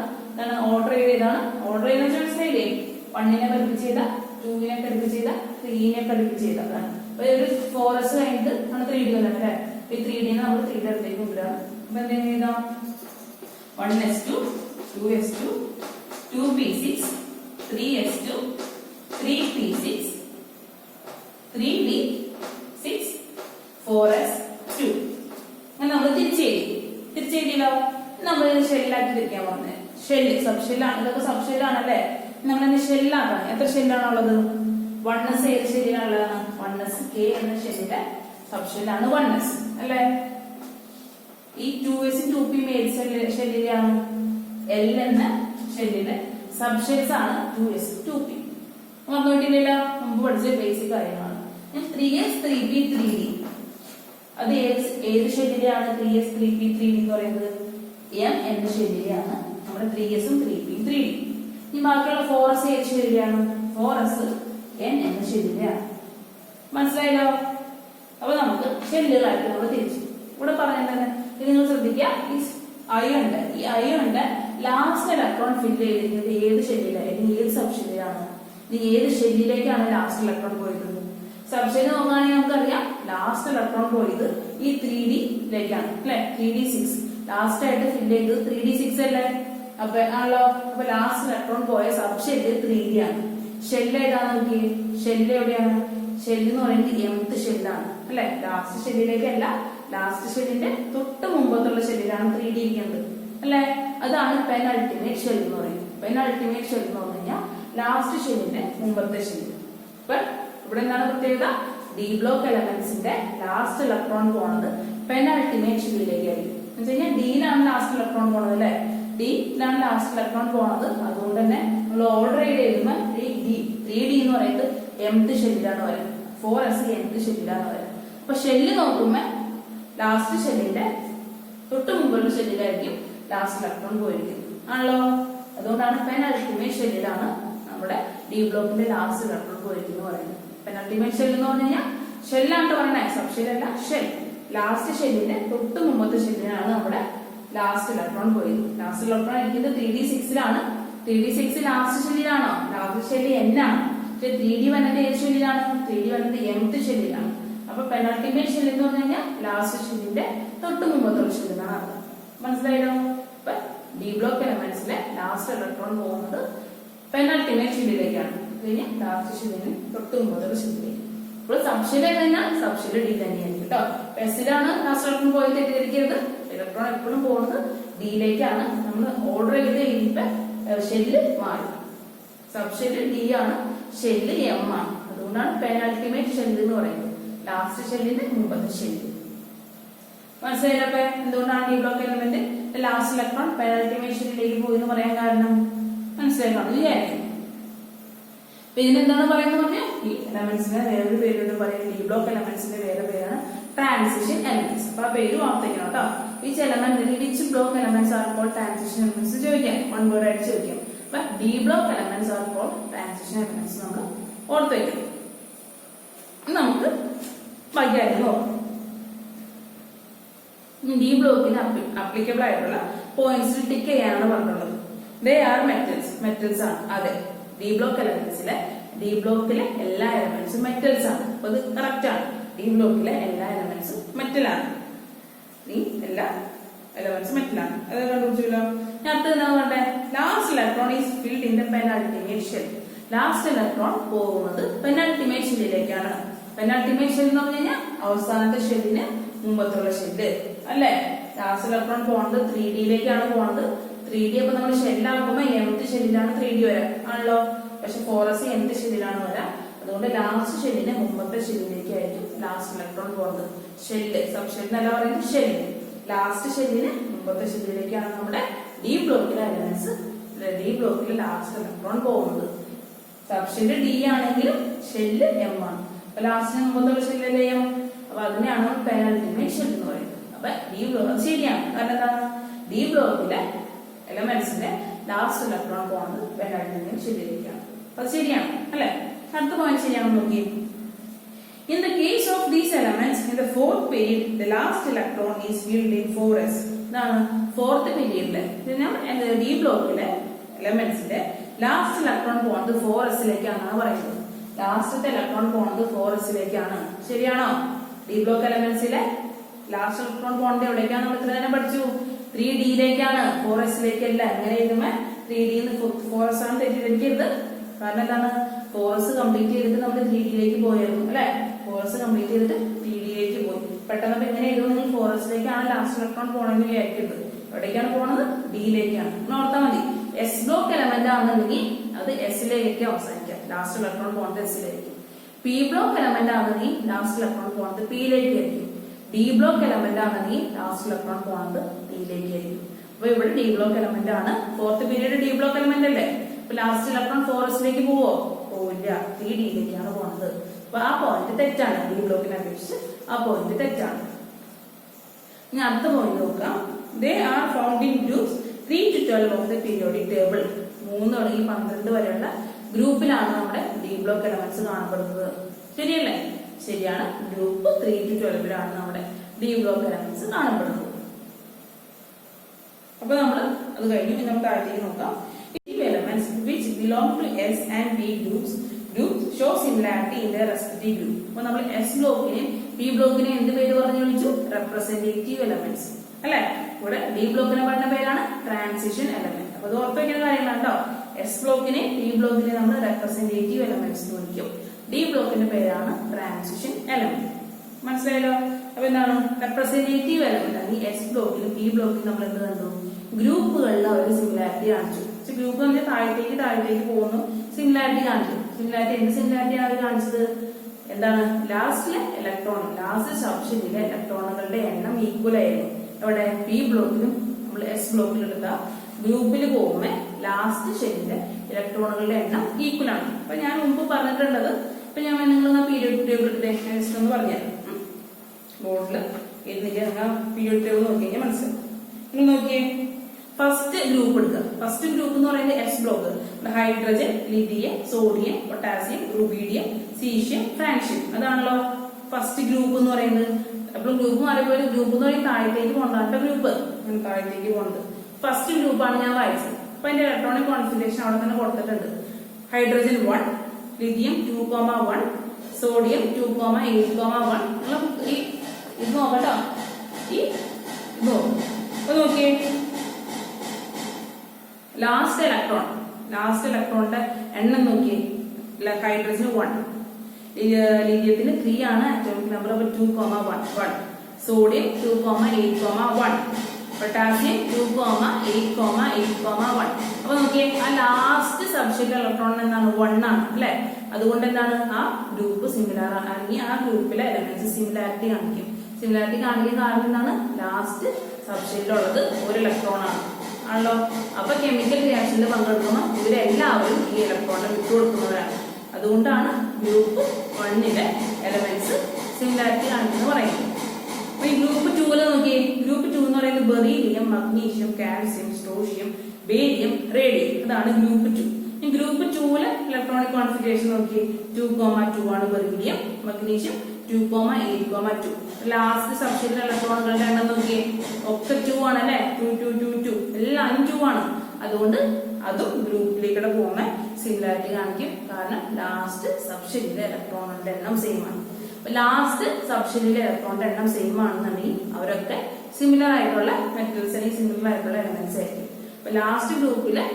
ഓർഡർ ചെയ്താണ്. ഓർഡർ ചെയ്തെന്ന് വെച്ചാൽ മനസ്സിലായില്ലേ? 1നെ ഘടിപ്പിച്ച് ചെയ്ത, 2നെ ഘടിപ്പിച്ച് ചെയ്ത, 3നെ ഘടിപ്പിച്ച് ചെയ്ത. അപ്പൊ ഒരു 4s കഴിഞ്ഞിട്ട് ആണ് 3d വന്നത് അല്ലെ? ഈ 3d നമ്മൾ 3d അടുത്തേക്ക് കൊണ്ടുവരാണ്. അപ്പൊ എന്തെങ്കിലും ചെയ്താം 1s2 2s2 2p6 3s2 3p6 3d6 4s2. അങ്ങനെ നമ്മൾ തിരിച്ചെഴുതിയല്ലോ. നമ്മൾ ഷെല്ലാക്കി തിരിക്കാൻ പറഞ്ഞത്. ഷെല്ല് സബ്ഷെല്ലാണ്. ഇതൊക്കെ സബ്ഷെല്ലാണല്ലേ? നമ്മൾ ഷെല്ലാക്കണം. എത്ര ഷെല്ലാണുള്ളത്? 1s ഏത് ഷെല്ലിനാണുള്ളതാണ്? 1s k എന്ന ഷെല്ലിന്റെ സബ്ഷെല്ലാണ് 1s അല്ലെ? ഈ 2s 2p ഏത് ഷെല്ലിലാണ്? L എന്ന ഷെല്ലിന്റെ സബ്ഷെൽസ് ആണ് 2s 2p. മറന്നുകിട്ടില്ല, മുമ്പ് പഠിച്ച ബേസിക് കാര്യങ്ങളാണ്. 3s 3p 3d അത് ഏത് ഷെല്ലിലെയാണ്? 3s 3p 3d എന്ന് പറയുന്നത് M എന്ന ഷെല്ലിലെയാണ് നമ്മുടെ 3s ഉം 3p 3d. ഈ ബാക്കിയുള്ള 4s ഏത് ഷെല്ലിലെയാണ്? 4s N എന്ന ഷെല്ലിലെയാണ്. മനസ്സിലായല്ലോ? അപ്പൊ നമുക്ക് ഷെല്ലുകളായിട്ട് നമ്മൾ തിരിച്ചു ഇവിടെ പറഞ്ഞിട്ടുണ്ടെങ്കിൽ ഇത് നിങ്ങൾ ശ്രദ്ധിക്കുക. ഈ അയോണ്ട് ലാസ്റ്റ് ഇലക്ട്രോൺ ഫില്ല് ചെയ്തിരിക്കുന്നത് ഏത് ഷെല്ലിലായിരുന്നു? ഏത് സബ്ഷെല്ലിലാണ്? ഏത് ഷെല്ലിലേക്കാണ് ലാസ്റ്റ് ഇലക്ട്രോൺ പോയത്? സബ്ഷെല്ല് നോക്കുകയാണെങ്കിൽ നമുക്കറിയാം ലാസ്റ്റ് ഇലക്ട്രോൺ പോയത് ഈ 3dയിലേക്കാണ് അല്ലെ? 3d6 ലാസ്റ്റ് ആയിട്ട് ഫില്ല് ചെയ്തത് 3d6 അല്ലേ? അപ്പൊ ആണല്ലോ. അപ്പൊ ലാസ്റ്റ് ഇലക്ട്രോൺ പോയ സബ്ഷെല്ല് 3d ആണ്. ഷെല്ല് ഏതാന്ന് നോക്കിയേ. ഷെല്ല് എവിടെയാണ്? ഷെല്ല് എന്ന് പറയുന്നത് mth ഷെല്ലാണ് അല്ലെ? ലാസ്റ്റ് ഷെല്ലിലേക്കല്ല, ലാസ്റ്റ് ഷെല്ലിന്റെ തൊട്ട് മുമ്പത്തുള്ള ഷെല്ലിലാണ് 3d ഇരിക്കുന്നത് അല്ലെ? അതാണ് പെനൾട്ടിമേറ്റ് ഷെൽ എന്ന് പറയുന്നത്. പെനൾട്ടിമേറ്റ് ഷെൽ എന്ന് പറഞ്ഞു കഴിഞ്ഞാൽ ലാസ്റ്റ് ഷെല്ലിന്റെ മുമ്പത്തെ ഷെല്ല്. അപ്പൊ ഇവിടെ എന്താണ് പ്രത്യേകത? ഡി ബ്ലോക്ക് എലമെന്റ്സിന്റെ ലാസ്റ്റ് ഇലക്ട്രോൺ പോണത് പെനൾട്ടിമേറ്റ് ഷെല്ലിലേക്കായിരിക്കും. എന്ന് വെച്ച് കഴിഞ്ഞാൽ ഡിയിലാണ് ലാസ്റ്റ് ഇലക്ട്രോൺ പോണത് അല്ലെ? ഡിയിലാണ് ലാസ്റ്റ് ഇലക്ട്രോൺ പോണത്. അതുകൊണ്ട് തന്നെ നമ്മൾ ഓർഡർ ചെയ്ത് എഴുതുമ്പോൾ 3d എന്ന് പറയുന്നത് mth ഷെല്ലിലാണ് വരുന്നത്. 4s mth ഷെല്ലിലാണ് വരുന്നത്. അപ്പൊ ഷെല്ല് നോക്കുമ്പോ ലാസ്റ്റ് ഷെല്ലിന്റെ തൊട്ട് മുമ്പുള്ള ഷെല്ലിലായിരിക്കും ലാസ്റ്റ് ഇലക്ട്രോൺ പോയിരിക്കുന്നത് ആണല്ലോ. അതുകൊണ്ടാണ് പെനൾട്ടിമേറ്റ് ഷെല്ലിലാണ് നമ്മുടെ ഡി ബ്ലോക്കിന്റെ ലാസ്റ്റ് ഇലക്ട്രോൺ പോയിരിക്കുന്നു പറയുന്നത്. പെനൾട്ടിമേറ്റ് ഷെൽ എന്ന് പറഞ്ഞു കഴിഞ്ഞാൽ ഷെല്ലാണ് പറയണേ, സബ്ഷെല്ലല്ല ഷെൽ. ലാസ്റ്റ് ഷെല്ലിന്റെ തൊട്ട് മുമ്പത്തെ ഷെല്ലിനാണ് നമ്മുടെ ലാസ്റ്റ് ഇലക്ട്രോൺ പോയത്. ലാസ്റ്റ് ഇലക്ട്രോൺ ഇരിക്കുന്നത് 3d6ലാണ്. 3d6 ലാസ്റ്റ് ഷെല്ലിലാണോ? ലാസ്റ്റ് ഷെല്ല് n ആണ്. പക്ഷെ 3d വന്നത് ഏത് ഷെല്ലിലാണ്? 3d വന്നത് mth ഷെല്ലിലാണ്. അപ്പൊ പെനൾട്ടിമേറ്റ് ഷെൽ എന്ന് പറഞ്ഞു കഴിഞ്ഞാൽ ലാസ്റ്റ് ഷെല്ലിന്റെ തൊട്ട് മുമ്പത്തുള്ള ഷെല്ലിനാണ് അർത്ഥം. മനസ്സിലായല്ലോ? അപ്പൊ ഡി ബ്ലോക്ക് എലമെന്റ്സിലെ ലാസ്റ്റ് ഇലക്ട്രോൺ പോകുന്നത് പെനൾട്ടിമേറ്റ് ഷെല്ലിലേക്കാണ്. കഴിഞ്ഞാൽ ലാസ്റ്റ് ഷെല്ലിന് തൊട്ട് മുമ്പത്തുള്ള ഷെല്ലിലേക്ക്. ഇപ്പോൾ സബ്ഷെല്ല് കഴിഞ്ഞാൽ സബ്ഷെല്ല് ഡി തന്നെയായിരിക്കും കേട്ടോ. എസിലാണ് ലാസ്റ്റ് ഇലക്ട്രോൺ പോയി തെറ്റിദ്ധരിക്കരുത്. ഇലക്ട്രോൺ എപ്പോഴും പോകുന്നത് ഡിയിലേക്കാണ്. നമ്മൾ ഓർഡർ ചെയ്ത് കഴിഞ്ഞിട്ട് ഷെല്ല് മാറി. സബ്ഷെല്ല് ഡി ആണ്, ഷെല്ല് എം ആണ്. അതുകൊണ്ടാണ് പെനൾട്ടിമേറ്റ് ഷെല്ല് എന്ന് പറയുന്നത്. ലാസ്റ്റ് ഷെല്ലിന്റെ മുമ്പത്തെ ഷെല്ല്. മനസ്സിലായപ്പോ എന്തുകൊണ്ടാണ് D block element last electron penultimate ഷെല്ലിലേക്ക് പോയി എന്ന് പറയാൻ കാരണം മനസ്സിലാക്കണം വിചാരിക്കും. അപ്പൊ ഇതിനെന്താണ് പറയുന്നത് പറഞ്ഞാൽ ഈ എലമെന്റ്സിന്റെ വേറൊരു പേരോട് പറയുന്നത് ഡി ബ്ലോക്ക് എലമെന്റ്സിന്റെ വേറെ പേരാണ് ട്രാൻസിഷൻ എലമെന്റ്സ്. അപ്പൊ ആ പേര് ഓർത്തിക്കണം കേട്ടോ. Which element which block elements are called transition elements ചോദിക്കാം, വൺ വേർഡ് ആയിട്ട് ചോദിക്കാം. അപ്പൊ D block elements are called transition elements നമ്മൾ ഓർത്ത് വയ്ക്കണം. നമുക്ക് ബാക്കിയായിട്ട് നോക്കാം. ഡി ബ്ലോക്കിന് അപ്ലിക്കബിൾ ആയിട്ടുള്ള പോയിന്റ്സ് ടിക്ക് ചെയ്യാനാണ് പറഞ്ഞിട്ടുള്ളത്. ദേ ആർ മെറ്റൽസ് ആണ്. അതെ, ഡി ബ്ലോക്ക് എലമെന്റ്സിലെ ഡി ബ്ലോക്കിലെ എല്ലാ എലമെന്റ്സും മെറ്റൽസ് ആണ്. അപ്പൊ അത് കറക്റ്റ് ആണ്. ഡി ബ്ലോക്കിലെ എല്ലാ എലമെന്റ്സും മെറ്റലാണ്. എല്ലാ എലമെന്റ്സും മെറ്റലാണ്. അത് കണ്ടുപിടിച്ചല്ലോ. ഞാൻ അടുത്ത് എന്താ പറയണ്ടേ? Last electron is filled in the penultimate shell. Last electron പോകുന്നത് പെനൾട്ടിമേറ്റ് ഷെല്ലിലേക്കാണ്. പെനൾട്ടിമേറ്റ് ഷെൽ എന്ന് പറഞ്ഞു കഴിഞ്ഞാൽ അവസാനത്തെ ഷെല്ലിന് മുമ്പത്തുള്ള ഷെല്ല് അല്ലെ. ലാസ്റ്റ് ഇലക്ട്രോൺ പോകുന്നത് 3D യിലേക്കാണ് പോകുന്നത്. 3D അപ്പൊ നമ്മൾ ഷെല്ലാക്കുമ്പോ nth ഷെല്ലിലാണ് 3D വരാം ആണല്ലോ. പക്ഷെ 4s nth ഷെല്ലിലാണ് വരാം. അതുകൊണ്ട് ലാസ്റ്റ് ഷെല്ലിന് മുമ്പത്തെ ഷെല്ലിലേക്കായിരിക്കും ലാസ്റ്റ് ഇലക്ട്രോൺ പോകുന്നത്. ഷെല്ല് സബ് ഷെല്ലിനല്ല പറയുന്നത്, ഷെല്ല്. ലാസ്റ്റ് ഷെല്ലിന് മുമ്പത്തെ ഷെല്ലിലേക്കാണ് നമ്മുടെ ഡി ബ്ലോക്കിലെ എലമെന്റ്സ് ഡി ബ്ലോക്കിലെ ലാസ്റ്റ് ഇലക്ട്രോൺ പോകുന്നത്. സബ് ഷെല്ല് ഡി ആണെങ്കിലും ഷെല്ല് എം ആണ്. അപ്പൊ ലാസ്റ്റിന് മുമ്പത്തുള്ള ഷെല്ല് എം. അപ്പൊ അതിനെയാണ് പെനൾട്ടിമേറ്റ് ഷെൽ എന്ന് പറയുന്നത്. അപ്പൊ ഡി ബ്ലോക്ക് ശരിയാണ്. കാരണം എന്താണ്? ഡി ബ്ലോക്കിലെ എലമെന്റ്സിന്റെ ലാസ്റ്റ് ഇലക്ട്രോൺ പോകുന്നത് പെനൾട്ടിമേറ്റ് ഷെല്ലിലേക്കാണ്. അത് ശരിയാണ് അല്ലെ. അടുത്ത പോയിന്റ് ശരിയാണെന്ന് നോക്കി. In the case of these elements, in the fourth period, the last electron is filled in 4s. ഇതാണ് ഫോർത്ത് പീരീഡിലെ ഡി ബ്ലോക്കിലെ എലമെന്റ്സിന്റെ ലാസ്റ്റ് ഇലക്ട്രോൺ പോകുന്നത് 4sലേക്കാണ് പറയുന്നത്. ലാസ്റ്റത്തെ ഇലക്ട്രോൺ പോകുന്നത് 4sലേക്കാണ്. ശരിയാണോ? ഡി ബ്ലോക്ക് എലമെന്റ്സിലെ ലാസ്റ്റ് ഇലക്ട്രോൺ പോകുന്നത് എവിടേക്കാണ്? നമ്മൾ ഇത്ര തന്നെ പഠിച്ചു, 3Dയിലേക്കാണ്, 4sലേക്കല്ല. എങ്ങനെ എഴുതുമ്പോ 3D 4s ആണ് തെറ്റിദ്ധരിക്കരുത്. കാരണം എന്താണ്? 4s കംപ്ലീറ്റ് ചെയ്തിട്ട് നമ്മൾ 3Dയിലേക്ക് പോയിരുന്നു അല്ലെ. 4s കംപ്ലീറ്റ് ചെയ്തിട്ട് 3Dയിലേക്ക് പോയി. പെട്ടെന്ന് എങ്ങനെ എഴുതും? നിങ്ങൾ 4sലേക്കാണ് ലാസ്റ്റ് ഇലക്ട്രോൺ പോകണമെന്ന് വിചാരിക്കരുത്. എവിടേക്കാണ് പോകുന്നത്? ഡിയിലേക്കാണ്. ഓർത്താൽ മതി. എസ് ബ്ലോക്ക് എലമെന്റ് ആണെന്നുണ്ടെങ്കിൽ അത് എസിലേക്ക് അവസാനിക്കാം. ലാസ്റ്റ് ഇലക്ട്രോൺ പോകുന്നത് എസിലേക്ക്. പി ബ്ലോക്ക് എലമെന്റ് ആണെങ്കിൽ ലാസ്റ്റ് ഇലക്ട്രോൺ പോകുന്നത് പിയിലേക്ക് ആയിരിക്കും. ഡി ബ്ലോക്ക് എലമെന്റ് ആണെങ്കിൽ ലാസ്റ്റ് ഇലക്ട്രോൺ പോകുന്നത് ഡിയിലേക്ക് ആയിരിക്കും. അപ്പൊ ഇവിടെ ഡി ബ്ലോക്ക് എലമെന്റ് ആണ്. Fourth period D block element അല്ലേ. അപ്പൊ ലാസ്റ്റ് ഇലക്ട്രോൺ 4sലേക്ക് പോവോ? പോവില്ല, 3Dയിലേക്കാണ് പോകുന്നത്. അപ്പൊ ആ പോയിന്റ് തെറ്റാണ്. ഡി ബ്ലോക്കിനെ അപേക്ഷിച്ച് ആ പോയിന്റ് തെറ്റാണ്. ഇനി അടുത്ത പോയിന്റ് നോക്കാം. They are found in groups 3 to 12 of the periodic table. 3 തുടങ്ങി 12 വരെയുള്ള ഗ്രൂപ്പിലാണ് നമ്മുടെ ഡി ബ്ലോക്ക് എലമെന്റ്സ് കാണപ്പെടുന്നത്. ശരിയല്ലേ? ശരിയാണ്. ഗ്രൂപ്പ് 3 to 12 നമ്മുടെ ഡി ബ്ലോക്ക് എലമെന്റ്സ് കാണപ്പെടുന്നത്. അപ്പൊ നമ്മൾ അത് കഴിഞ്ഞു. ഇനി നമുക്ക് താഴത്തേക്ക് നോക്കാം. Elements which belong to S and P groups show similarity in their respective group. അപ്പോൾ നമ്മൾ S ബ്ലോക്കിനെ P ബ്ലോക്കിനെ എന്ത് പേര് പറഞ്ഞു വിളിച്ചു? റെപ്രസെന്റേറ്റീവ് എലമെന്റ്സ് അല്ലെ. ഇവിടെ ഡി ബ്ലോക്കിനെ പറഞ്ഞ പേരാണ് ട്രാൻസിഷൻ എലമെന്റ്. അപ്പൊ അത് ഓർത്ത് വയ്ക്കുന്ന കാര്യമാണ് കേട്ടോ. എസ് ബ്ലോക്കിനെ P ബ്ലോക്കിനെ നമ്മൾ റെപ്രസെന്റേറ്റീവ് എലമെന്റ്സ് എന്ന് വിളിക്കും. ഡി ബ്ലോക്കിന്റെ പേരാണ് ട്രാൻസിഷൻ എലമെന്റ്. മനസ്സിലായല്ലോ? അപ്പൊ എന്താണ് റെപ്രസെന്റേറ്റീവ് എലമെന്റ്? അല്ലെങ്കിൽ എസ് ബ്ലോക്കിലും P ബ്ലോക്കിലും നമ്മൾ എന്ത് കണ്ടു? ഗ്രൂപ്പുകളിൽ അവർ സിമിലാരിറ്റി കാണിച്ചു. ഗ്രൂപ്പ് പറഞ്ഞാൽ താഴത്തേക്ക് പോകുന്നു, സിമിലാരിറ്റി കാണിച്ചു. സിമിലാരിറ്റി എന്ത് സിമിലാരിറ്റി ആണ് കാണിച്ചത്? എന്താണ്? ലാസ്റ്റിലെ ഇലക്ട്രോൺ, ലാസ്റ്റ് സബ്ഷെല്ലിലെ ഇലക്ട്രോണുകളുടെ എണ്ണം ഈക്വൽ ആയിരുന്നു. എവിടെ? പി ബ്ലോക്കിലും നമ്മൾ എസ് ബ്ലോക്കിലും എടുത്ത ഗ്രൂപ്പിൽ പോകുമ്പോൾ ലാസ്റ്റ് ഷെല്ലിലെ ഇലക്ട്രോണുകളുടെ എണ്ണം ഈക്വൽ ആണ്. അപ്പൊ ഞാൻ മുമ്പ് പറഞ്ഞിട്ടുള്ളത്, ഇപ്പൊ ഞാൻ നിങ്ങൾ പീരിയോഡിക് ടേബിൾ എടുത്ത് എന്ന് പറഞ്ഞുതരാം. ബോർഡിൽ ഇരുന്നിട്ട് നിങ്ങൾ പീരിയോഡിക് ടേബിൾ നോക്കി കഴിഞ്ഞാൽ മനസ്സിലാവും. നിങ്ങൾ നോക്കിയേ, ഫസ്റ്റ് ഗ്രൂപ്പ് എടുക്കുക. ഫസ്റ്റ് ഗ്രൂപ്പ് എന്ന് പറയുന്നത് S block. Hydrogen, lithium, sodium, potassium, rubidium, caesium, francium. അതാണല്ലോ ഫസ്റ്റ് ഗ്രൂപ്പ് എന്ന് പറയുന്നത്. അപ്പോൾ ഗ്രൂപ്പ് മാറിയപ്പോൾ ഗ്രൂപ്പ് എന്ന് പറയുന്നത് താഴത്തേക്ക് പോകണ്ട ഗ്രൂപ്പ്, താഴത്തേക്ക് പോകുന്നത് ഫസ്റ്റ് ഗ്രൂപ്പാണ് ഞാൻ വായിച്ചത്. അപ്പൊ അതിന്റെ ഇലക്ട്രോണിക് കോൺഫിഗറേഷൻ അവിടെ തന്നെ കൊടുത്തിട്ടുണ്ട്. Hydrogen 1, lithium 2,1, sodium 2,8,1. നിങ്ങൾ ഈ ഇത് നോക്കട്ടോ, ഈ ഇത് നോക്കിയേ. ലാസ്റ്റ് ഇലക്ട്രോണിന്റെ എണ്ണം നോക്കിയേ. ഹൈഡ്രജന് 1, ലിഥിയത്തിന് 3 ആണ് ആറ്റോമിക് നമ്പർ. അപ്പൊ 2,1. Sodium 2,8,1, potassium 2,8,8,1. അപ്പൊ നോക്കിയേ, ആ ലാസ്റ്റ് സബ്ഷെൽ ഇലക്ട്രോൺ എന്താണ്? 1 ആണ് അല്ലെ. അതുകൊണ്ട് എന്താണ്? ആ ഗ്രൂപ്പ് സിമിലർ ആണ്, അല്ലെങ്കിൽ ആ ഗ്രൂപ്പിലെ എലമെന്റ്സ് സിമിലാരിറ്റി കാണിക്കും. സിമിലാരിറ്റി കാണിക്കുന്ന കാരണം എന്താണ്? ലാസ്റ്റ് സബ്ഷെല്ലിലുള്ളത് ഒരു ഇലക്ട്രോൺ ആണ് ആണല്ലോ. അപ്പൊ കെമിക്കൽ റിയാക്ഷനിൽ പങ്കെടുക്കുമ്പോൾ ഇവരെല്ലാവരും ഈ ഇലക്ട്രോണിനെ വിട്ടുകൊടുക്കുന്നവരാണ്. അതുകൊണ്ടാണ് ഗ്രൂപ്പ് 1ലെ എലമെന്റ്സ് സിമിലാരിറ്റി കാണിക്കുന്നത് പറയുന്നത്. അപ്പൊ ഈ ഗ്രൂപ്പ് 2 നോക്കിയേ. ഗ്രൂപ്പ് 2 എന്ന് പറയുന്നത് beryllium, magnesium, calcium, strontium, barium, radium. അതാണ് ഗ്രൂപ്പ് 2. ഈ ഗ്രൂപ്പ് 2ലെ ഇലക്ട്രോണിക് കോൺഫിഗറേഷൻ നോക്കിയേ. 2,2 ആണ് ബെറീലിയം, മഗ്നീഷ്യം 2,8,2. ലാസ്റ്റ് സബ്ഷെല്ലിലെ ഇലക്ട്രോണുകളുടെ എണ്ണം നോക്കിയേ. ഒക്കെ 2 ആണ് അല്ലെ. 2 2 2 2 എല്ലാം 2 ആണ്. അതുകൊണ്ട് അതും ഗ്രൂപ്പിലേക്കൂടെ പോകുന്ന സിമിലാരിറ്റി കാണിക്കും. കാരണം ലാസ്റ്റ് സബ്ഷെല്ലിലെ ഇലക്ട്രോണുകളുടെ എണ്ണം സെയിം ആണ്. ലാസ്റ്റ് സബ്ഷെല്ലിലെ ഇലക്ട്രോണിന്റെ എണ്ണം സെയിം ആണെന്നുണ്ടെങ്കിൽ അവരൊക്കെ സിമിലർ ആയിട്ടുള്ള മെറ്റൽസ് അല്ലെങ്കിൽ സിമിലർ ആയിട്ടുള്ള എലമെന്റ്സ് ആയിരിക്കും. അപ്പൊ ലാസ്റ്റ് ഗ്രൂപ്പിലെ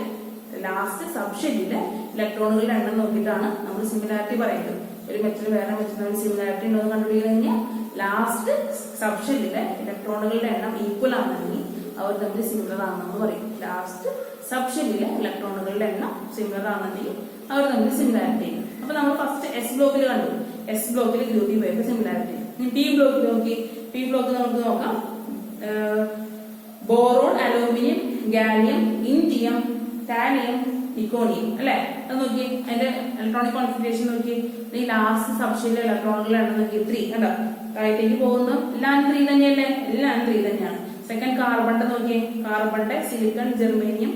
ലാസ്റ്റ് സബ്ഷെല്ലിലെ ഇലക്ട്രോണുകളുടെ എണ്ണം നോക്കിയിട്ടാണ് നമ്മൾ സിമിലാരിറ്റി പറയുന്നത്. ഒരു മെറ്റൽ വേറെ മെറ്റലിനോട് സിമിലാരിറ്റി ഉണ്ടോ എന്ന് കണ്ടുപിടിക്കാൻ കഴിഞ്ഞാൽ ലാസ്റ്റ് സബ്ഷെല്ലിലെ ഇലക്ട്രോണുകളുടെ എണ്ണം ഈക്വൽ ആണെങ്കിൽ അവർ തമ്മിൽ സിമിലർ ആണെന്ന് പറയും. ലാസ്റ്റ് സബ്ഷെല്ലിലെ ഇലക്ട്രോണുകളുടെ എണ്ണം സിമിലർ ആണെന്നുണ്ടെങ്കിൽ അവർ തമ്മിൽ സിമിലാരിറ്റി ചെയ്യും. അപ്പൊ നമ്മൾ ഫസ്റ്റ് എസ് ബ്ലോക്കിൽ കണ്ടു. എസ് ബ്ലോക്കിൽ ഗ്രൂപ്പിൽ പോയപ്പോൾ സിമിലാരിറ്റി. പി ബ്ലോക്കിൽ നോക്കി. പി ബ്ലോക്ക് നമുക്ക് നോക്കാം. Boron, aluminium, gallium, indium, thallium, നിക്കോണിയം അല്ലെ. അത് നോക്കി. അതിന്റെ ഇലക്ട്രോണിക് കോൺഫിഗറേഷൻ നോക്കി. ഈ ലാസ്റ്റ് സബ്ഷെല്ലിലെ ഇലക്ട്രോണുകളുടെ എണ്ണം നോക്കി 3 കണ്ടോ. താഴത്തേക്ക് പോകുന്നു. എല്ലാം 3 തന്നെയല്ലേ. എല്ലാം 3 തന്നെയാണ്. സെക്കൻഡ് കാർബണിന്റെ നോക്കിയേ. കാർബണിന്റെ സിലിക്കൺ, ജെർമേനിയം,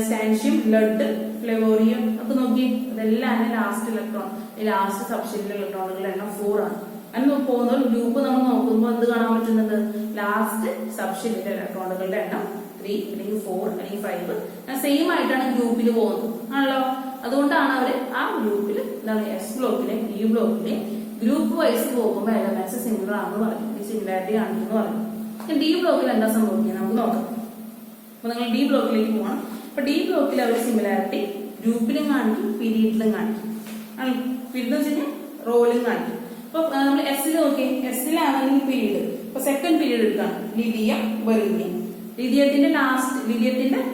സ്റ്റാൻഷ്യം, ലെഡ്, ഫ്ലെവോറിയം ഒക്കെ നോക്കി. അതെല്ലാം ലാസ്റ്റ് ഇലക്ട്രോൺ ലാസ്റ്റ് സബ്ഷെല്ലിലെ ഇലക്ട്രോണുകളുടെ എണ്ണം 4 ആണ്. അങ്ങനെ പോകുന്ന ഗ്രൂപ്പ് നമ്മൾ നോക്കുമ്പോൾ എന്ത് കാണാൻ പറ്റുന്നത്? ലാസ്റ്റ് സബ്ഷെല്ലിലെ ഇലക്ട്രോണുകളുടെ എണ്ണം 3 അല്ലെങ്കിൽ 4 അല്ലെങ്കിൽ 5 സെയിം ആയിട്ടാണ് ഗ്രൂപ്പിൽ പോകുന്നത് ആണല്ലോ. അതുകൊണ്ടാണ് അവര് ആ ഗ്രൂപ്പിൽ എന്താണ് എസ് ബ്ലോക്കിലെ ഇ ബ്ലോക്കിലെ ഗ്രൂപ്പ് വൈസ് പോകുമ്പോൾ എലമെന്റ്സ് സിമിലർ ആണെന്ന് പറയും. ഈ സിമിലാരിറ്റി കാണിക്കുന്നു പറയും. ഡി ബ്ലോക്കിൽ എന്താ സംഭവിക്കുന്നത് നമുക്ക് നോക്കാം. അപ്പൊ നിങ്ങൾ ഡി ബ്ലോക്കിലേക്ക് പോകണം. അപ്പൊ ഡി ബ്ലോക്കിൽ അവർ സിമിലാരിറ്റി ഗ്രൂപ്പിലും കാണിക്കും, പീരീഡിലും കാണിക്കും. പീരീഡ് എന്ന് വെച്ച് കഴിഞ്ഞാൽ റോളിലും കാണിക്കും. അപ്പൊ നമ്മൾ എസ്സിൽ നോക്കി. എസ്സിലാണെങ്കിൽ പീരീഡ്. ഇപ്പൊ സെക്കൻഡ് പീരീഡ് എടുക്കാണ്. Lithium, beryllium. ലിഥിയത്തിന്റെ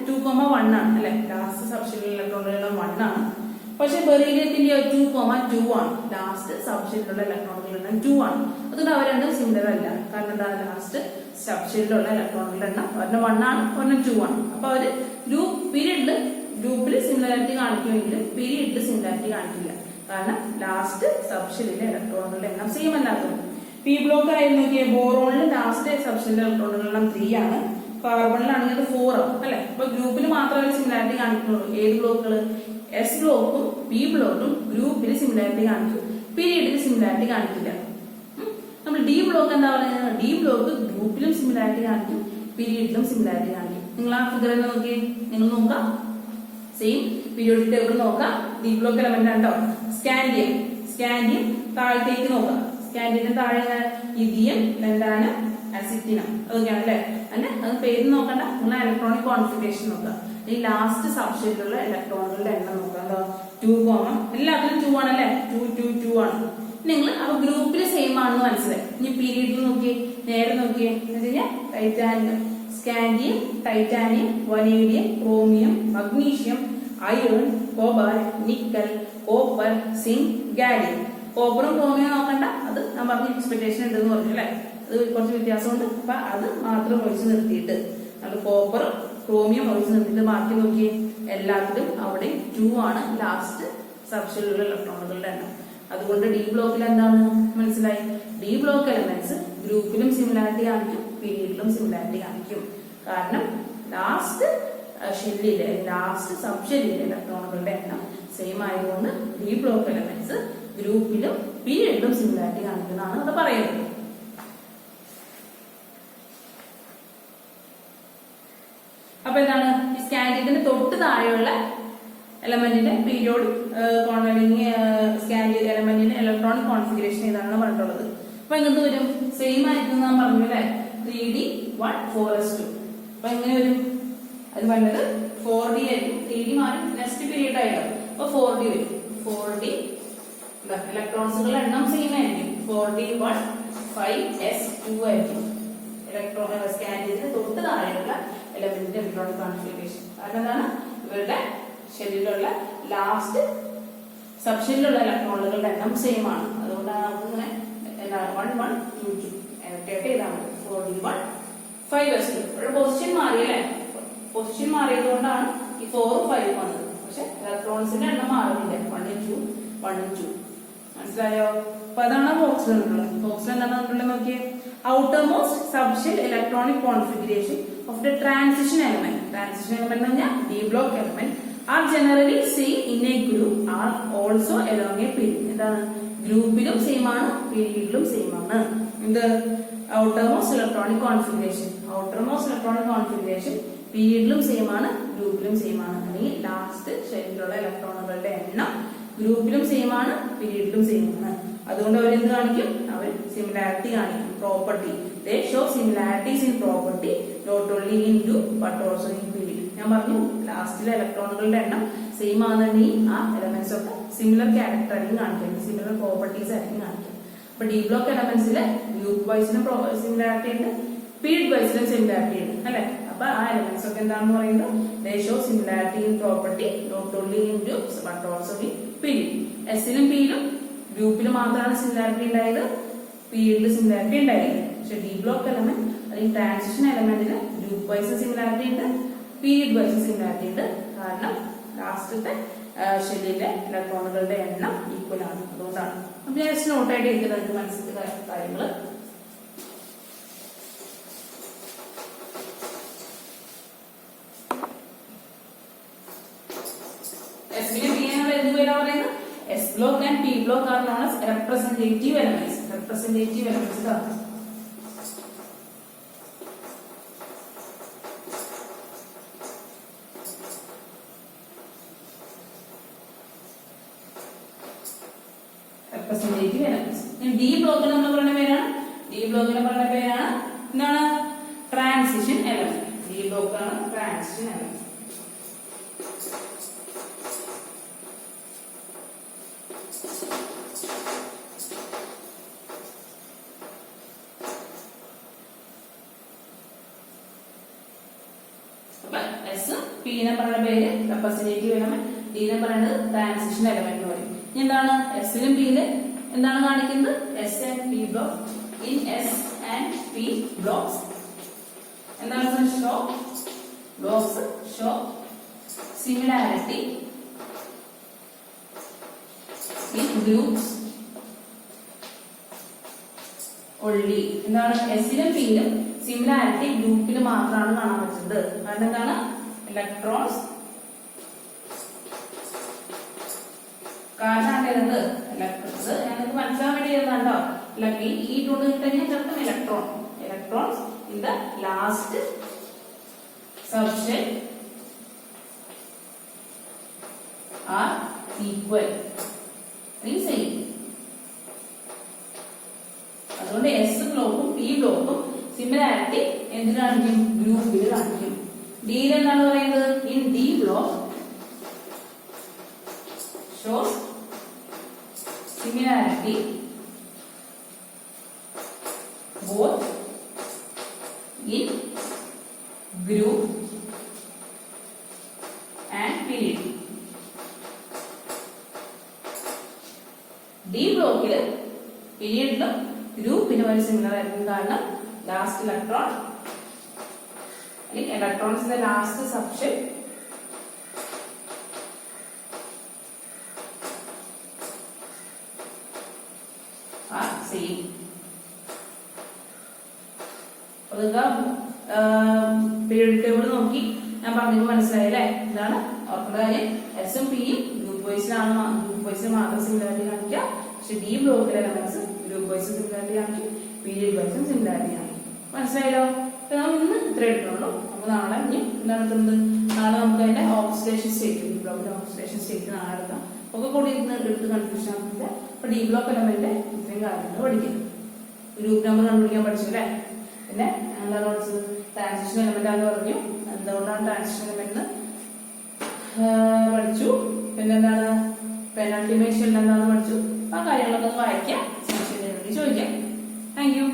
2,1 ആണ് അല്ലെ. ലാസ്റ്റ് സബ്ഷെല്ലിലെ ഇലക്ട്രോണുകളുടെ 1 ആണ്. പക്ഷെ ബെറീലിയത്തിന്റെ 2,2 ആണ്. ലാസ്റ്റ് സബ്ഷെല്ലിലുള്ള ഇലക്ട്രോണുകളുടെ 2 ആണ്. അതുകൊണ്ട് അവർ രണ്ടും സിമിലർ അല്ല. കാരണം എന്താണ്? ലാസ്റ്റ് സബ്ഷെല്ലിലുള്ള ഇലക്ട്രോണുകളുടെ എണ്ണം ഒരെണ്ണം 1 ആണ്, ഒരെണ്ണം 2 ആണ്. അപ്പൊ അവര് ഗ്രൂപ്പിൽ സിമിലാരിറ്റി കാണിക്കുമെങ്കിലും പീരീഡിൽ സിമിലാരിറ്റി കാണിക്കില്ല. കാരണം ലാസ്റ്റ് സബ്ഷെല്ലിലെ ഇലക്ട്രോണുകളുടെ എണ്ണം സെയിം അല്ലാത്തത്. പി ബ്ലോക്ക് ആയി നോക്കിയ ബോറോണിൽ ലാസ്റ്റ് സബ്ഷെല്ലിലെ ഇലക്ട്രോണുകളുടെ എണ്ണം 3 ആണ്. കാർബണിലാണെങ്കിൽ അത് 4 ആണ് അല്ലെ. അപ്പൊ ഗ്രൂപ്പിൽ മാത്രമേ സിമിലാരിറ്റി കാണിക്കുന്നുള്ളൂ. ഏത് ബ്ലോക്കുകൾ? എസ് ബ്ലോക്കും പി ബ്ലോക്കും ഗ്രൂപ്പിൽ സിമിലാരിറ്റി കാണിക്കും, പീരീഡിൽ സിമിലാരിറ്റി കാണിക്കില്ല. നമ്മൾ ഡി ബ്ലോക്ക് എന്താ പറയുന്നത്? ഡി ബ്ലോക്ക് ഗ്രൂപ്പിലും സിമിലാരിറ്റി കാണിക്കും, പീരീഡിലും സിമിലാരിറ്റി കാണിക്കും. നിങ്ങൾ ആ ഫിഗർ തന്നെ നോക്കി. നിങ്ങൾ നോക്കാം. സെയിം പീരിയോഡിക് ടേബിൾ നോക്കാം. ഡി ബ്ലോക്ക് എലമെന്റ് ഉണ്ടോ? സ്കാൻഡിയം താഴത്തേക്ക് നോക്കാം. സ്കാൻഡിയത്തിന് താഴെ ലിഥിയം, ലെന്റാനം, അസിറ്റിനം അതൊക്കെയാണ് അല്ലെ. അത് പേര് നോക്കണ്ട. നിങ്ങൾ ഇലക്ട്രോണിക് കോൺഫിഗറേഷൻ നോക്കാം. ഈ ലാസ്റ്റ് സബ്ഷെല്ലിലുള്ള ഇലക്ട്രോണുകളുടെ എണ്ണം നോക്കാം. എന്താ? 2, എല്ലാത്തിലും 2 ആണല്ലേ. 2 2 2 ആണ്. നിങ്ങൾ അപ്പൊ ഗ്രൂപ്പിൽ സെയിം ആണെന്ന് മനസ്സിലായി. ഇനി പീരീഡിൽ നോക്കിയേ. നേരെ നോക്കിയേ. Titanium, scandium, titanium, vanadium, chromium, magnesium, iron, cobalt, nickel, copper, zinc, gallium. കോപ്പറും ക്രോമിയം നോക്കണ്ട. അത് ഞാൻ പറഞ്ഞ എക്സ്പെക്ടേഷൻ ഉണ്ടെന്ന് പറഞ്ഞു അല്ലെ. അത് കുറച്ച് വ്യത്യാസമുണ്ട്. അപ്പൊ അത് മാത്രം ഒഴിച്ചു നിർത്തിയിട്ട് നമ്മൾ കോപ്പറും ക്രോമിയം ഒഴിച്ചു നിർത്തിയിട്ട് ബാക്കി നോക്കിയേ. എല്ലാത്തിലും അവിടെ 2 ആണ് ലാസ്റ്റ് സബ്ഷെല്ലിലുള്ള ഇലക്ട്രോണുകളുടെ എണ്ണം. അതുകൊണ്ട് ഡി ബ്ലോക്കിൽ എന്താണ് മനസ്സിലായി? ഡി ബ്ലോക്ക് എലമെന്റ്സ് ഗ്രൂപ്പിലും സിമിലാരിറ്റി കാണിക്കും, പീരീഡിലും സിമിലാരിറ്റി കാണിക്കും. കാരണം ലാസ്റ്റ് സബ്ഷെല്ലിലെ ഇലക്ട്രോണുകളുടെ എണ്ണം സെയിം ആയതുകൊണ്ട് ഡി ബ്ലോക്ക് എലമെന്റ്സ് ഗ്രൂപ്പിലും പീരീഡിലും സിമിലാരിറ്റി കാണിക്കുന്നതാണ് അത് പറയുന്നത്. അപ്പൊ എന്താണ്? ഈ സ്കാൻഡിയത്തിന്റെ തൊട്ട് താഴെയുള്ള എലമെന്റിന്റെ പീരിയോഡിക് സ്കാൻഡിയ എലമെന്റിന്റെ ഇലക്ട്രോണിക് കോൺഫിഗറേഷൻ ഇതാണ് പറഞ്ഞിട്ടുള്ളത്. അപ്പൊ എങ്ങനത്തെ വരും? സെയിം ആയിരിക്കും ഞാൻ പറഞ്ഞു അല്ലെ. 3d1,4s2. അപ്പൊ എങ്ങനെ വരും? അത് പറഞ്ഞത് 4d ആയിരിക്കും. 3d മാറി നെക്സ്റ്റ് പീരീഡ് ആയിരുന്നു. അപ്പൊ 4d വരും. 4d ഇലക്ട്രോൺസുകളുടെ എണ്ണം സെയിം ആയിരിക്കും. 4d1 5s2 ആയിരിക്കും സ്കാൻഡിയത്തിന് തൊട്ട് താഴെയുള്ള എലമെന്റിന്റെ ഇലക്ട്രോണിക് കോൺഫിഗറേഷൻ. കാരണം എന്താണ്? ഇവരുടെ ഷെല്ലിലുള്ള ലാസ്റ്റ് സബ്ഷെല്ലിലുള്ള ഇലക്ട്രോണുകളുടെ എണ്ണം സെയിം ആണ്. അതുകൊണ്ടാണ് നമുക്ക് ഇങ്ങനെ 1 1 2 2 ഇരട്ടിയായിട്ട് എഴുതാൻ പറ്റും. 4d1 5s2. ഇവിടെ പൊസിഷൻ മാറിയല്ലേ, പൊസിഷൻ മാറിയത് കൊണ്ടാണ് ഈ 4 5 വന്നത്. പക്ഷെ ഇലക്ട്രോൺസിന്റെ എണ്ണം മാറുന്നില്ല. 1 2 1 2. മനസ്സിലായോ? അപ്പൊ അതാണ് ബോക്സിൽ നിന്നുള്ളത്. ബോക്സിൽ എന്താണ് തന്നിട്ടുള്ളത് നോക്കിയേ. Outermost subshell electronic configuration of the transition element. Transition element എന്ന് പറഞ്ഞാൽ D block element are generally same in a group are also along a period. എന്താണ്? ഗ്രൂപ്പിലും സെയിം ആണ്, പീരീഡിലും സെയിം ആണ്. എന്ത്? Outermost electronic configuration. Outermost electronic configuration പീരീഡിലും same ആണ്, ഗ്രൂപ്പിലും സെയിം ആണ്. അല്ലെങ്കിൽ ലാസ്റ്റ് ഷെല്ലിലുള്ള ഇലക്ട്രോണുകളുടെ എണ്ണം ഗ്രൂപ്പിലും സെയിം ആണ്, പീരീഡിലും സെയിം ആണ്. അതുകൊണ്ട് അവർ എന്ത് കാണിക്കും? അവർ സിമിലാരിറ്റി കാണിക്കും. Property. They show similarities in property not only in group but also in period. ഞാൻ പറഞ്ഞു ലാസ്റ്റിലെ ഇലക്ട്രോണുകളുടെ എണ്ണം സെയിം ആണെന്നുണ്ടെങ്കിൽ ആ എലമെന്റ്സ് ഒക്കെ സിമിലർ ക്യാരക്ടർ ആയിരിക്കും കാണിക്കുന്നത്, സിമിലർ പ്രോപ്പർട്ടീസ് ആയിരിക്കും കാണിക്കുന്നത്. അപ്പൊ ഡി ബ്ലോക്ക് എലമെന്റ്സിലെ ഗ്രൂപ്പ് വൈസിനും സിമിലാരിറ്റി ഉണ്ട്, പീരീഡ് വൈസിനും സിമിലാരിറ്റി ഉണ്ട് അല്ലെ. അപ്പൊ ആ എലമെന്റ്സ് ഒക്കെ എന്താണെന്ന് പറയുന്നത്? They show similarity in property not only in groups but also in period. എസിലും പിയിലും ഗ്രൂപ്പിൽ മാത്രമാണ് സിമിലാരിറ്റി ഉണ്ടായത്, പീരീഡിൽ സിമിലാരിറ്റി ഉണ്ടായില്ല. പക്ഷെ ഡി ബ്ലോക്ക് എലമെന്റ് അല്ലെങ്കിൽ ട്രാൻസിഷൻ എലമെന്റിന് ഗ്രൂപ്പ് വൈസ് സിമിലാരിറ്റി ഉണ്ട്, പീരീഡ് വൈസ് സിമിലാരിറ്റി ഉണ്ട്. കാരണം ലാസ്റ്റത്തെ ഷെല്ലിലെ ഇലക്ട്രോണുകളുടെ എണ്ണം ഈക്വൽ ആണ്. അതുകൊണ്ടാണ്. അപ്പൊ ഞാൻ ജസ്റ്റ് നോട്ടായിട്ട് എഴുതുന്നത് മനസ്സിലായ കാര്യങ്ങള്. S block and P block are known as representative elements. Representative elements ആണ്. Representative elements. D block നമ്മൾ പറയുന്ന പേരാണ്, D block പറയുന്ന പേരാണ് എന്താണ്? Transition element. D block ആണ് ട്രാൻസിഷൻ എലമെന്റ്. P പറയുന്ന പേര് റെപ്രസെന്റേറ്റീവ് എലമെന്റ്, D പറയുന്നത് ട്രാൻസിഷൻ എലമെന്റ് എന്ന് പറയും. ഇനി എന്താണ്? എസിലും പിയിലും എന്താണ് കാണിക്കുന്നത്? S and P block. In S and P blocks എന്താണ്? Show blocks show similarity in groups only. എന്താണ്? എസിലും പിയിലും സിമിലാരിറ്റി ഗ്രൂപ്പിൽ മാത്രമാണ് കാണാൻ പറ്റുന്നത്. കാരണം എന്താണ്? ഇലക്ട്രോൺസ് കാരണമാണ് ഇലക്ട്രോൺസ്. ഞങ്ങൾക്ക് മനസ്സിലാൻ വേണ്ടി എഴുതാണ്ടോ? ഈ കൊണ്ട് കിട്ടുന്ന ചേർത്തും electron. Electrons in the last subshell are equal, same. അതുകൊണ്ട് എസ് ബ്ലോക്കും പി ബ്ലോക്കും സിമിലാരിറ്റി എന്ത് കാണിക്കും? ഗ്രൂപ്പിൽ കാണിക്കും. ഡിയിൽ എന്താണ് പറയുന്നത്? In D block shows similarity both in group and period. D ബ്ലോക്കിൽ പീരീഡിലും ഗ്രൂപ്പിനും ഒരു സിമിലർ ആയിരിക്കും. കാരണം ലാസ്റ്റ് ഇലക്ട്രോൺ അല്ലെങ്കിൽ ഇലക്ട്രോൺസിന്റെ last subshell same. Period table നോക്കി ഞാൻ പറഞ്ഞത് മനസ്സിലായല്ലേ? ഇതാണ് ഓർക്കേണ്ട കാര്യം. എസും പിയും ഗ്രൂപ്പ് വൈസിലാണ്, ഗ്രൂപ്പ് വൈസിൽ മാത്രം സിമിലാരിറ്റി കാണിക്കുക. പക്ഷെ ഡി ബ്ലോക്കിലെ എലമെന്റ്സ് ഗ്രൂപ്പ് വൈസും സിമിലാരിറ്റി കാണിക്കും, പീരിയഡ് വൈസും സിമിലാരിറ്റി കാണിക്കും. മനസ്സിലായല്ലോ? ഇന്ന് ഇത്ര എടുക്കണുള്ളൂ. നമുക്ക് നാളെ ഇനി എന്താണ് എടുക്കുന്നത്? നാളെ നമുക്ക് അതിന്റെ ഓക്സിഡേഷൻ സ്റ്റേറ്റ്, ഡി ബ്ലോക്കിന്റെ ഓക്സിഡേഷൻ സ്റ്റേറ്റ് നാളെ എടുക്കാം. ഒക്കെ കൂടി എടുത്ത് കൺഫ്യൂഷൻ ആക്കില്ല. അപ്പൊ ഡി ബ്ലോക്ക് എലമെന്റ് ഇത്രയും കാര്യങ്ങൾ പഠിക്കുന്നു. ഗ്രൂപ്പ് നമ്പർ കണ്ടുപിടിക്കാൻ പഠിച്ചു അല്ലേ? പിന്നെ എന്താണ് പഠിച്ചത്? ട്രാൻസിഷൻ എലമെന്റ് ആണെന്ന് പറഞ്ഞു. എന്തുകൊണ്ടാണ് ട്രാൻസിഷൻ എലമെന്റ് പഠിച്ചു. പിന്നെന്താണ് പെനൾട്ടി മേഷ്യൽ എന്താണെന്ന് പഠിച്ചു. ആ കാര്യങ്ങളൊക്കെ ഒന്ന് വായിക്കാം, ചോദിക്കാം. Thank you.